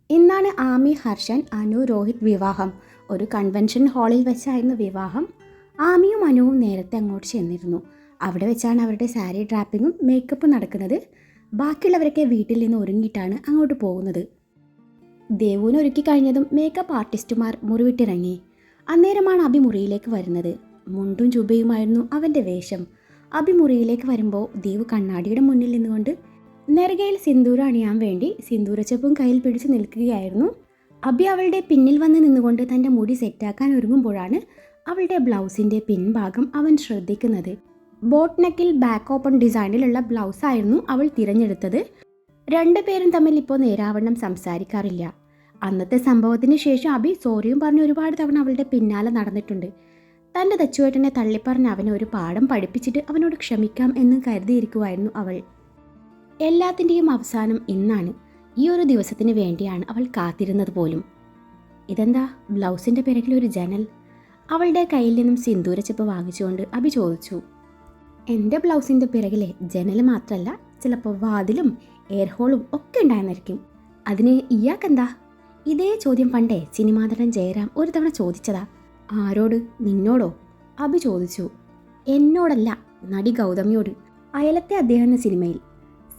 ഇന്നാണ് ആമി, ഹർഷൻ, അനു, രോഹിത് വിവാഹം. ഒരു കൺവെൻഷൻ ഹാളിൽ വെച്ചായിരുന്നു വിവാഹം. ആമിയും അനുവും നേരത്തെ അങ്ങോട്ട് ചെന്നിരുന്നു. അവിടെ വെച്ചാണ് അവരുടെ സാരി ഡ്രാപ്പിങ്ങും മേക്കപ്പും നടക്കുന്നത്. ബാക്കിയുള്ളവരൊക്കെ വീട്ടിൽ നിന്ന് ഒരുങ്ങിയിട്ടാണ് അങ്ങോട്ട് പോകുന്നത്. ദേവുവിനെ ഒരുക്കി കഴിഞ്ഞതും മേക്കപ്പ് ആർട്ടിസ്റ്റുമാർ മുറിവിട്ടിറങ്ങി. അന്നേരമാണ് അഭി മുറിയിലേക്ക് വരുന്നത്. മുണ്ടും ചുബയുമായിരുന്നു അവൻ്റെ വേഷം. അഭി മുറിയിലേക്ക് വരുമ്പോൾ ദേവ് കണ്ണാടിയുടെ മുന്നിൽ നിന്നുകൊണ്ട് നെറുകയിൽ സിന്ദൂരം അണിയാൻ വേണ്ടി സിന്ദൂരച്ചപ്പും കയ്യിൽ പിടിച്ച് നിൽക്കുകയായിരുന്നു. അഭി അവളുടെ പിന്നിൽ വന്ന് നിന്നുകൊണ്ട് തൻ്റെ മുടി സെറ്റാക്കാൻ ഒരുങ്ങുമ്പോഴാണ് അവളുടെ ബ്ലൗസിൻ്റെ പിൻഭാഗം അവൻ ശ്രദ്ധിക്കുന്നത്. ബോട്ട് നെക്കിൽ ബാക്ക് ഓപ്പൺ ഡിസൈനിലുള്ള ബ്ലൗസായിരുന്നു അവൾ തിരഞ്ഞെടുത്തത്. രണ്ടുപേരും തമ്മിൽ ഇപ്പോൾ നേരാവണ്ണം സംസാരിക്കാറില്ല. അന്നത്തെ സംഭവത്തിന് ശേഷം അഭി സോറിയും പറഞ്ഞ് ഒരുപാട് തവണ അവളുടെ പിന്നാലെ നടന്നിട്ടുണ്ട്. തൻ്റെ തച്ചുവേട്ടനെ തള്ളിപ്പറഞ്ഞ് അവനെ ഒരു പാഠം പഠിപ്പിച്ചിട്ട് അവനോട് ക്ഷമിക്കാം എന്ന് കരുതിയിരിക്കുമായിരുന്നു അവൾ. എല്ലാത്തിൻ്റെയും അവസാനം ഇന്നാണ്. ഈ ഒരു ദിവസത്തിന് വേണ്ടിയാണ് അവൾ കാത്തിരുന്നത് പോലും. ഇതെന്താ ബ്ലൗസിൻ്റെ പിറകിൽ ഒരു ജനൽ? അവളുടെ കയ്യിൽ നിന്നും സിന്ദൂരച്ചപ്പ് വാങ്ങിച്ചുകൊണ്ട് അഭി ചോദിച്ചു. എൻ്റെ ബ്ലൗസിൻ്റെ പിറകിലെ ജനൽ മാത്രമല്ല, ചിലപ്പോൾ വാതിലും എയർ ഹോളും ഒക്കെ ഉണ്ടായിരുന്നിരിക്കും. അതിന് ഇയാൾക്കെന്താ? ഇതേ ചോദ്യം പണ്ടേ സിനിമാ നടൻ ജയറാം ഒരു തവണ ചോദിച്ചതാ. ആരോട്? നിന്നോടോ? അഭി ചോദിച്ചു. എന്നോടല്ല, നടി ഗൗതമിയോട്. അയലത്തെ അദ്ദേഹം എന്ന സിനിമയിൽ.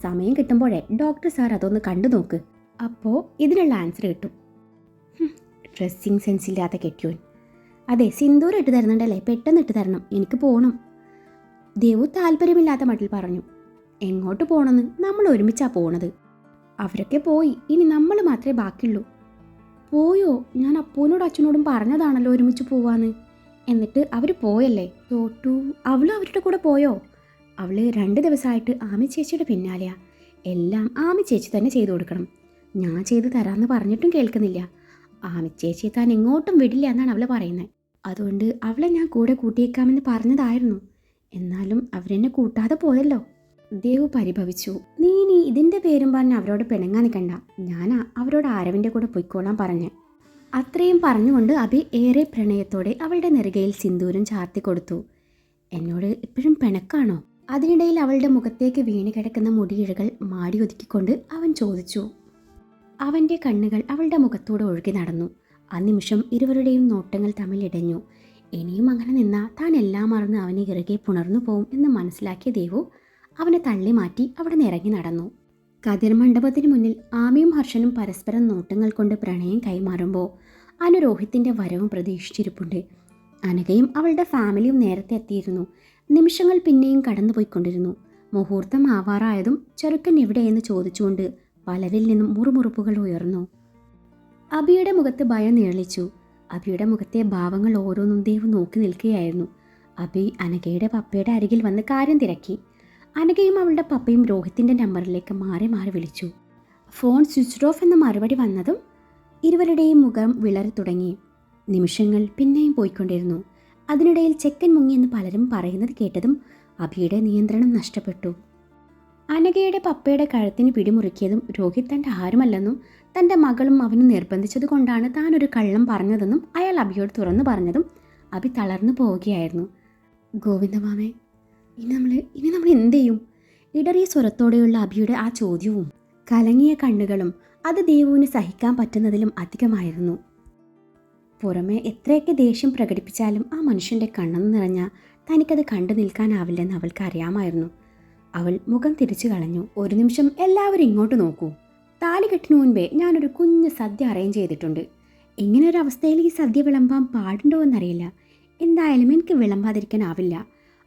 സമയം കിട്ടുമ്പോഴേ ഡോക്ടർ സാർ അതൊന്ന് കണ്ടു നോക്ക്, അപ്പോൾ ഇതിനുള്ള ആൻസർ കിട്ടും. ഡ്രസ്സിങ് സെൻസില്ലാത്ത കെട്ടിയോൻ. അതെ, സിന്ദൂരം ഇട്ട് തരുന്നുണ്ടല്ലേ, പെട്ടെന്ന് ഇട്ട് തരണം, എനിക്ക് പോകണം. ദേവു താല്പര്യമില്ലാത്ത മട്ടിൽ പറഞ്ഞു. എങ്ങോട്ട് പോകണമെന്ന്? നമ്മൾ ഒരുമിച്ചാണ് പോണത്. അവരൊക്കെ പോയി, ഇനി നമ്മൾ മാത്രമേ ബാക്കിയുള്ളൂ. പോയോ? ഞാൻ അപ്പൂനോടും അച്ഛനോടും പറഞ്ഞതാണല്ലോ ഒരുമിച്ച് പോവാന്ന്. എന്നിട്ട് അവർ പോയല്ലേ? തോട്ടു അവളും അവരുടെ കൂടെ പോയോ? അവൾ 2 ദിവസമായിട്ട് ആമി ചേച്ചിയുടെ പിന്നാലെയാ. എല്ലാം ആമി ചേച്ചി തന്നെ ചെയ്തു കൊടുക്കണം. ഞാൻ ചെയ്തു തരാമെന്ന് പറഞ്ഞിട്ടും കേൾക്കുന്നില്ല. ആമി ചേച്ചിയെ താൻ എങ്ങോട്ടും വിടില്ല എന്നാണ് അവൾ പറയുന്നത്. അതുകൊണ്ട് അവളെ ഞാൻ കൂടെ കൂട്ടിയേക്കാമെന്ന് പറഞ്ഞതായിരുന്നു. എന്നാലും അവരെന്നെ കൂട്ടാതെ പോയല്ലോ. ദേവു പരിഭവിച്ചു. നീ ഇതിൻ്റെ പേരും പറഞ്ഞ് അവരോട് പിണങ്ങാൻ നിൽക്കണ്ട. ഞാനാ അവരോട് ആരവിൻ്റെ കൂടെ പൊയ്ക്കോളാൻ പറഞ്ഞ്. അത്രയും പറഞ്ഞുകൊണ്ട് അഭി ഏറെ പ്രണയത്തോടെ അവളുടെ നെറുകയിൽ സിന്ദൂരം ചാർത്തി കൊടുത്തു. എന്നോട് ഇപ്പോഴും പിണക്കാണോ? അതിനിടയിൽ അവളുടെ മുഖത്തേക്ക് വീണ് കിടക്കുന്ന മുടിയിഴകൾ മാടി ഒതുക്കിക്കൊണ്ട് അവൻ ചോദിച്ചു. അവൻ്റെ കണ്ണുകൾ അവളുടെ മുഖത്തൂടെ ഒഴുകി നടന്നു. ആ നിമിഷം ഇരുവരുടെയും നോട്ടങ്ങൾ തമ്മിലിടഞ്ഞു. ഇനിയും അങ്ങനെ നിന്നാൽ താൻ എല്ലാം മറന്ന് അവനെ ഇറകെ പുണർന്നു പോവും എന്ന് മനസ്സിലാക്കിയ ദേവു അവനെ തള്ളി മാറ്റി അവിടെ നിന്ന് ഇറങ്ങി നടന്നു. കതിർ മണ്ഡപത്തിന് മുന്നിൽ ആമിയും ഹർഷനും പരസ്പരം നോട്ടങ്ങൾ കൊണ്ട് പ്രണയം കൈമാറുമ്പോൾ അനു രോഹിത്തിൻ്റെ വരവും പ്രതീക്ഷിച്ചിരിപ്പുണ്ട്. അനഘയും അവളുടെ ഫാമിലിയും നേരത്തെ എത്തിയിരുന്നു. നിമിഷങ്ങൾ പിന്നെയും കടന്നുപോയിക്കൊണ്ടിരുന്നു. മുഹൂർത്തം ആവാറായതും ചെറുക്കൻ എവിടെയെന്ന് ചോദിച്ചുകൊണ്ട് പലരിൽ നിന്നും മുറുമുറുപ്പുകൾ ഉയർന്നു. അഭിയുടെ മുഖത്ത് ഭയം നിഴലിച്ചു. അഭിയുടെ മുഖത്തെ ഭാവങ്ങൾ ഓരോന്നും ദേവ് നോക്കി നിൽക്കുകയായിരുന്നു. അഭി അനഘയുടെ പപ്പയുടെ അരികിൽ വന്ന് കാര്യം തിരക്കി. അനഘയും അവളുടെ പപ്പയും രോഹിത്തിൻ്റെ നമ്പറിലേക്ക് മാറി മാറി വിളിച്ചു. ഫോൺ സ്വിച്ച് ഓഫ് എന്ന മറുപടി വന്നതും ഇരുവരുടെയും മുഖം വിളറി തുടങ്ങി. നിമിഷങ്ങൾ പിന്നെയും പോയിക്കൊണ്ടിരുന്നു. അതിനിടയിൽ ചെക്കൻ മുങ്ങിയെന്ന് പലരും പറയുന്നത് കേട്ടതും അഭിയുടെ നിയന്ത്രണം നഷ്ടപ്പെട്ടു. അനഘയുടെ പപ്പയുടെ കഴുത്തിന് പിടിമുറുക്കിയതും രോഹിത് തൻ്റെ ആരുമല്ലെന്നും തൻ്റെ മകളും അവനും നിർബന്ധിച്ചത് കൊണ്ടാണ് താനൊരു കള്ളം പറഞ്ഞതെന്നും അയാൾ അഭിയോട് തുറന്നു പറഞ്ഞതും അഭി തളർന്നു പോവുകയായിരുന്നു. ഗോവിന്ദമാമേ, ഇനി നമ്മൾ എന്ത് ചെയ്യും? ഇടറിയ സ്വരത്തോടെയുള്ള അഭിയുടെ ആ ചോദ്യവും കലങ്ങിയ കണ്ണുകളും അത് ദേവുവിന് സഹിക്കാൻ പറ്റുന്നതിലും അധികമായിരുന്നു. പുറമെ എത്രയൊക്കെ ദേഷ്യം പ്രകടിപ്പിച്ചാലും ആ മനുഷ്യൻ്റെ കണ്ണെന്ന് നിറഞ്ഞാൽ തനിക്കത് കണ്ടു നിൽക്കാനാവില്ലെന്ന് അവൾക്ക് അറിയാമായിരുന്നു. അവൾ മുഖം തിരിച്ചു കളഞ്ഞു. ഒരു നിമിഷം എല്ലാവരും ഇങ്ങോട്ട് നോക്കൂ. താലികെട്ടിനു മുൻപേ ഞാനൊരു കുഞ്ഞ് സദ്യ അറേഞ്ച് ചെയ്തിട്ടുണ്ട്. ഇങ്ങനൊരു അവസ്ഥയിൽ ഈ സദ്യ വിളമ്പാൻ പാടുണ്ടോ എന്നറിയില്ല. എന്തായാലും എനിക്ക് വിളമ്പാതിരിക്കാനാവില്ല.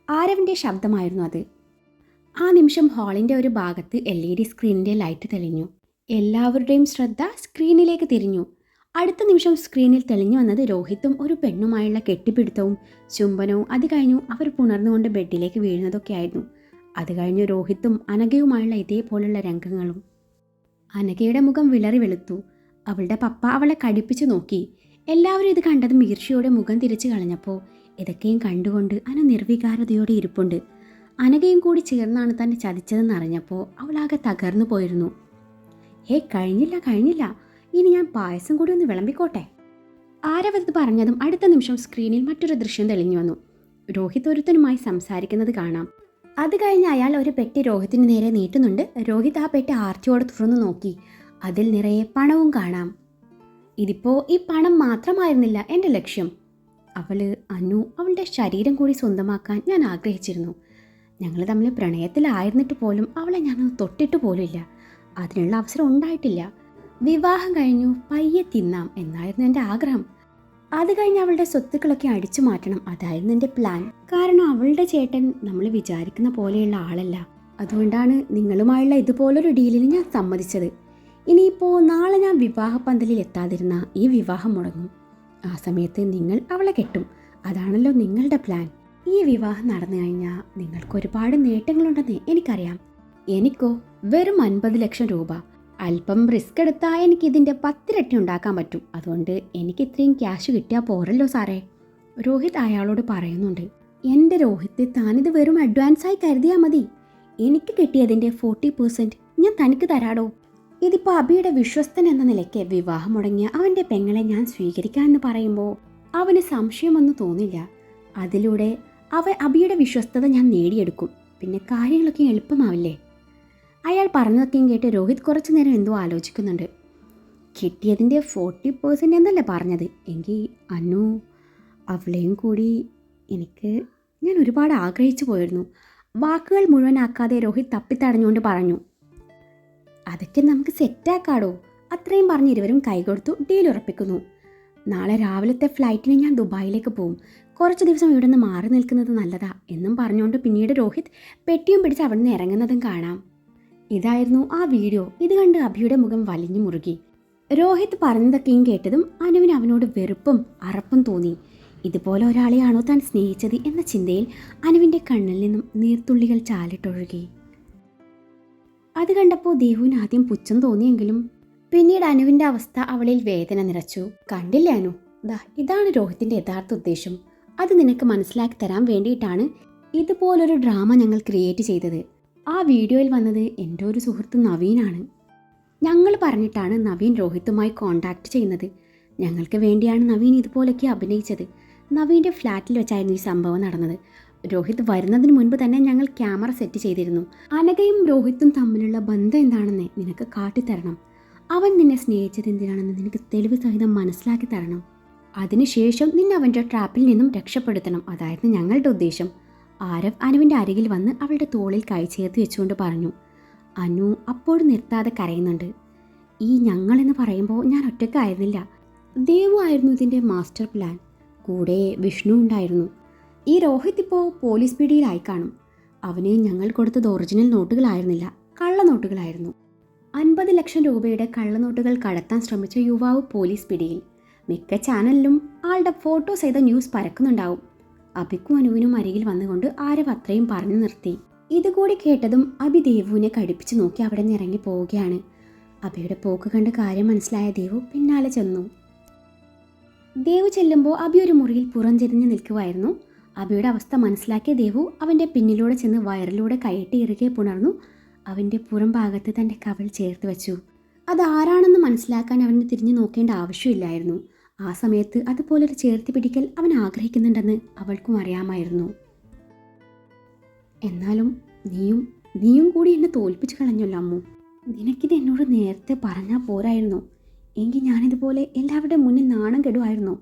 ആരവിൻ്റെ ശബ്ദമായിരുന്നു അത്. ആ നിമിഷം ഹാളിൻ്റെ ഒരു ഭാഗത്ത് LED സ്ക്രീനിൻ്റെ ലൈറ്റ് തെളിഞ്ഞു. എല്ലാവരുടെയും ശ്രദ്ധ സ്ക്രീനിലേക്ക് തിരിഞ്ഞു. അടുത്ത നിമിഷം സ്ക്രീനിൽ തെളിഞ്ഞു വന്നത് രോഹിത്തും ഒരു പെണ്ണുമായുള്ള കെട്ടിപ്പിടുത്തവും ചുംബനവും. അത് കഴിഞ്ഞു അവർ പുണർന്നുകൊണ്ട് ബെഡിലേക്ക് വീഴുന്നതൊക്കെ ആയിരുന്നു. അത് കഴിഞ്ഞു രോഹിത്തും അനഘയുമായുള്ള ഇതേപോലുള്ള രംഗങ്ങളും. അനഘയുടെ മുഖം വിളറി വെളുത്തു. അവളുടെ പപ്പ അവളെ കടിപ്പിച്ചു നോക്കി. എല്ലാവരും ഇത് കണ്ടതും ഈർഷ്യയോടെ മുഖം തിരിച്ചു കളഞ്ഞപ്പോൾ ഇതൊക്കെയും കണ്ടുകൊണ്ട് അനു നിർവികാരതയോടെ ഇരിപ്പുണ്ട്. അനഘയും കൂടി ചേർന്നാണ് തന്നെ ചതിച്ചതെന്ന് അറിഞ്ഞപ്പോൾ അവളാകെ തകർന്നു പോയിരുന്നു. കഴിഞ്ഞില്ല, ഇനി ഞാൻ പായസം കൂടി ഒന്ന് വിളമ്പിക്കോട്ടെ. ആരവത് പറഞ്ഞതും അടുത്ത നിമിഷം സ്ക്രീനിൽ മറ്റൊരു ദൃശ്യം തെളിഞ്ഞു വന്നു. രോഹിത് ഒരുത്തനുമായി സംസാരിക്കുന്നത് കാണാം. അത് കഴിഞ്ഞ് അയാൾ ഒരു പെട്ടി രോഹിത്തിന് നേരെ നീട്ടുന്നുണ്ട്. രോഹിത് ആ പെട്ടി ആർത്തിയോടെ തുറന്നു നോക്കി. അതിൽ നിറയെ പണവും കാണാം. ഇതിപ്പോൾ ഈ പണം മാത്രമായിരുന്നില്ല എൻ്റെ ലക്ഷ്യം. അവളുടെ ശരീരം കൂടി സ്വന്തമാക്കാൻ ഞാൻ ആഗ്രഹിച്ചിരുന്നു. ഞങ്ങൾ തമ്മിൽ പ്രണയത്തിലായിരുന്നിട്ട് പോലും അവളെ ഞാനൊന്ന് തൊട്ടിട്ട് പോലുമില്ല. അതിനുള്ള അവസരം ഉണ്ടായിട്ടില്ല. വിവാഹം കഴിഞ്ഞു പയ്യെ തിന്നാം എന്നായിരുന്നു എൻ്റെ ആഗ്രഹം. അത് കഴിഞ്ഞ് അവളുടെ സ്വത്തുക്കളൊക്കെ അടിച്ചു മാറ്റണം, അതായിരുന്നു എൻ്റെ പ്ലാൻ. കാരണം അവളുടെ ചേട്ടൻ നമ്മൾ വിചാരിക്കുന്ന പോലെയുള്ള ആളല്ല. അതുകൊണ്ടാണ് നിങ്ങളുമായുള്ള ഇതുപോലൊരു ഡീലിന് ഞാൻ സമ്മതിച്ചത്. ഇനിയിപ്പോൾ നാളെ ഞാൻ വിവാഹ പന്തലിൽ എത്താതിരുന്ന ഈ വിവാഹം മുടങ്ങും. ആ സമയത്ത് നിങ്ങൾ അവളെ കെട്ടും. അതാണല്ലോ നിങ്ങളുടെ പ്ലാൻ. ഈ വിവാഹം നടന്നു കഴിഞ്ഞാൽ നിങ്ങൾക്ക് ഒരുപാട് നേട്ടങ്ങളുണ്ടെന്ന് എനിക്കറിയാം. എനിക്കോ വെറും 50 ലക്ഷം രൂപ. അല്പം റിസ്ക് എടുത്താൽ എനിക്ക് ഇതിൻ്റെ 10 ഇരട്ടി ഉണ്ടാക്കാൻ പറ്റും. അതുകൊണ്ട് എനിക്ക് ഇത്രയും ക്യാഷ് കിട്ടിയാൽ പോരല്ലോ സാറേ, രോഹിത് അയാളോട് പറയുന്നുണ്ട്. എൻ്റെ രോഹിത്ത്, താനിത് വെറും അഡ്വാൻസായി കരുതിയാൽ മതി. എനിക്ക് കിട്ടിയതിൻ്റെ 40% ഞാൻ തനിക്ക് തരാടോ. ഇതിപ്പോൾ അബിയുടെ വിശ്വസ്തൻ എന്ന നിലയ്ക്ക് വിവാഹം മുടങ്ങിയ അവൻ്റെ പെങ്ങളെ ഞാൻ സ്വീകരിക്കാമെന്ന് പറയുമ്പോൾ അവന് സംശയമൊന്നും തോന്നില്ല. അതിലൂടെ അബിയുടെ വിശ്വസ്തത ഞാൻ നേടിയെടുക്കും. പിന്നെ കാര്യങ്ങളൊക്കെ എളുപ്പമാവില്ലേ? അയാൾ പറഞ്ഞതൊക്കെയും കേട്ട് രോഹിത് കുറച്ചു നേരം എന്തോ ആലോചിക്കുന്നുണ്ട്. കിട്ടിയതിൻ്റെ 40% എന്നല്ലേ പറഞ്ഞത്? എങ്കിൽ അനു, അവളെയും കൂടി ഞാൻ ഒരുപാട് ആഗ്രഹിച്ചു പോയിരുന്നു. വാക്കുകൾ മുഴുവനാക്കാതെ രോഹിത് തപ്പിത്തടഞ്ഞുകൊണ്ട് പറഞ്ഞു. അതൊക്കെ നമുക്ക് സെറ്റാക്കാടോ. അത്രയും പറഞ്ഞ് ഇരുവരും കൈകൊടുത്തു ഡീൽ ഉറപ്പിക്കുന്നു. നാളെ രാവിലത്തെ ഫ്ലൈറ്റിന് ഞാൻ ദുബായിലേക്ക് പോവും. കുറച്ച് ദിവസം ഇവിടെ നിന്ന് മാറി നിൽക്കുന്നത് നല്ലതാ എന്നും പറഞ്ഞുകൊണ്ട് പിന്നീട് രോഹിത് പെട്ടിയും പിടിച്ച് അവിടെ നിന്ന് ഇറങ്ങുന്നതും കാണാം. ഇതായിരുന്നു ആ വീഡിയോ. ഇത് കണ്ട് അഭിയുടെ മുഖം വലിഞ്ഞു മുറുകി. രോഹിത് പറഞ്ഞതൊക്കെയും കേട്ടതും അനുവിന് അവനോട് വെറുപ്പും അറപ്പും തോന്നി. ഇതുപോലെ ഒരാളെയാണോ താൻ സ്നേഹിച്ചത് എന്ന ചിന്തയിൽ അനുവിൻ്റെ കണ്ണിൽ നിന്നും നീർത്തുള്ളികൾ ചാലിട്ടൊഴുകി. അത് കണ്ടപ്പോൾ ദേവുവിന് ആദ്യം പുച്ഛം തോന്നിയെങ്കിലും പിന്നീട് അനുവിൻ്റെ അവസ്ഥ അവളിൽ വേദന നിറച്ചു. കണ്ടില്ലേ അനു, ഇതാണ് രോഹിത്തിൻ്റെ യഥാർത്ഥ ഉദ്ദേശം. അത് നിനക്ക് മനസ്സിലാക്കി തരാൻ വേണ്ടിയിട്ടാണ് ഇതുപോലൊരു ഡ്രാമ ഞങ്ങൾ ക്രിയേറ്റ് ചെയ്തത്. ആ വീഡിയോയിൽ വന്നത് എൻ്റെ ഒരു സുഹൃത്ത് നവീനാണ്. ഞങ്ങൾ പറഞ്ഞിട്ടാണ് നവീൻ രോഹിത്തുമായി കോണ്ടാക്ട് ചെയ്യുന്നത്. ഞങ്ങൾക്ക് വേണ്ടിയാണ് നവീൻ ഇതുപോലൊക്കെ അഭിനയിച്ചത്. നവീൻ്റെ ഫ്ലാറ്റിൽ വെച്ചായിരുന്നു ഈ സംഭവം നടന്നത്. രോഹിത് വരുന്നതിന് മുൻപ് തന്നെ ഞങ്ങൾ ക്യാമറ സെറ്റ് ചെയ്തിരുന്നു. അനഘയും രോഹിത്തും തമ്മിലുള്ള ബന്ധം എന്താണെന്ന് നിനക്ക് കാട്ടിത്തരണം. അവൻ നിന്നെ സ്നേഹിച്ചത് എന്തിനാണെന്ന് നിനക്ക് തെളിവ് സഹിതം മനസ്സിലാക്കി തരണം. അതിനുശേഷം നിന്നെ അവൻ്റെ ട്രാപ്പിൽ നിന്നും രക്ഷപ്പെടുത്തണം. അതായിരുന്നു ഞങ്ങളുടെ ഉദ്ദേശം. ആരവ് അനുവിൻ്റെ അരികിൽ വന്ന് അവളുടെ തോളിൽ കൈ ചേർത്ത് വെച്ചുകൊണ്ട് പറഞ്ഞു. അനു അപ്പോഴും നിർത്താതെ കരയുന്നുണ്ട്. ഈ ഞങ്ങളെന്ന് പറയുമ്പോൾ ഞാൻ ഒറ്റയ്ക്കായിരുന്നില്ല. ദേവു ആയിരുന്നു ഇതിൻ്റെ മാസ്റ്റർ പ്ലാൻ. കൂടെ വിഷ്ണു ഉണ്ടായിരുന്നു. ഈ രോഹിത് ഇപ്പോൾ പോലീസ് പിടിയിലായി കാണും. അവന് ഞങ്ങൾ കൊടുത്തത് ഒറിജിനൽ നോട്ടുകളായിരുന്നില്ല, കള്ളനോട്ടുകളായിരുന്നു. 50 ലക്ഷം രൂപയുടെ കള്ളനോട്ടുകൾ കടത്താൻ ശ്രമിച്ച യുവാവ് പോലീസ് പിടിയിൽ. മിക്ക ചാനലിലും ആളുടെ ഫോട്ടോ സഹിത ന്യൂസ് പരക്കുന്നുണ്ടാവും. അബിക്കും അനുവിനും അരികിൽ വന്നുകൊണ്ട് ആരവ് അത്രയും പറഞ്ഞു നിർത്തി. ഇതുകൂടി കേട്ടതും അബി ദേവുവിനെ കടിപ്പിച്ച് നോക്കി അവിടെ നിന്ന് ഇറങ്ങി പോവുകയാണ്. അബിയുടെ പോക്ക് കണ്ട് കാര്യം മനസ്സിലായ ദേവു പിന്നാലെ ചെന്നു. ദേവു ചെല്ലുമ്പോൾ അബി ഒരു മുറിയിൽ പുറംചെരിഞ്ഞ് നിൽക്കുമായിരുന്നു. അബിയുടെ അവസ്ഥ മനസ്സിലാക്കിയ ദേവു അവൻ്റെ പിന്നിലൂടെ ചെന്ന് വയറിലൂടെ കയറ്റി ഇറുകെ പുണർന്നു അവൻ്റെ പുറം ഭാഗത്ത് തൻ്റെ കവൾ ചേർത്ത് വെച്ചു. അതാരാണെന്ന് മനസ്സിലാക്കാൻ അവന് തിരിഞ്ഞു നോക്കേണ്ട ആവശ്യമില്ലായിരുന്നു. ആ സമയത്ത് അതുപോലൊരു ചേർത്ത് പിടിക്കൽ അവൻ ആഗ്രഹിക്കുന്നുണ്ടെന്ന് അവൾക്കും അറിയാമായിരുന്നു. എന്നാലും നീയും കൂടി എന്നെ തോൽപ്പിച്ച് കളഞ്ഞല്ലോ അമ്മു. നിനക്കിത് എന്നോട് നേരത്തെ പറഞ്ഞാൽ പോരായിരുന്നു. എങ്കിൽ ഞാനിതുപോലെ എല്ലാവരുടെയും മുന്നിൽ നാണം കെടുമായിരുന്നു.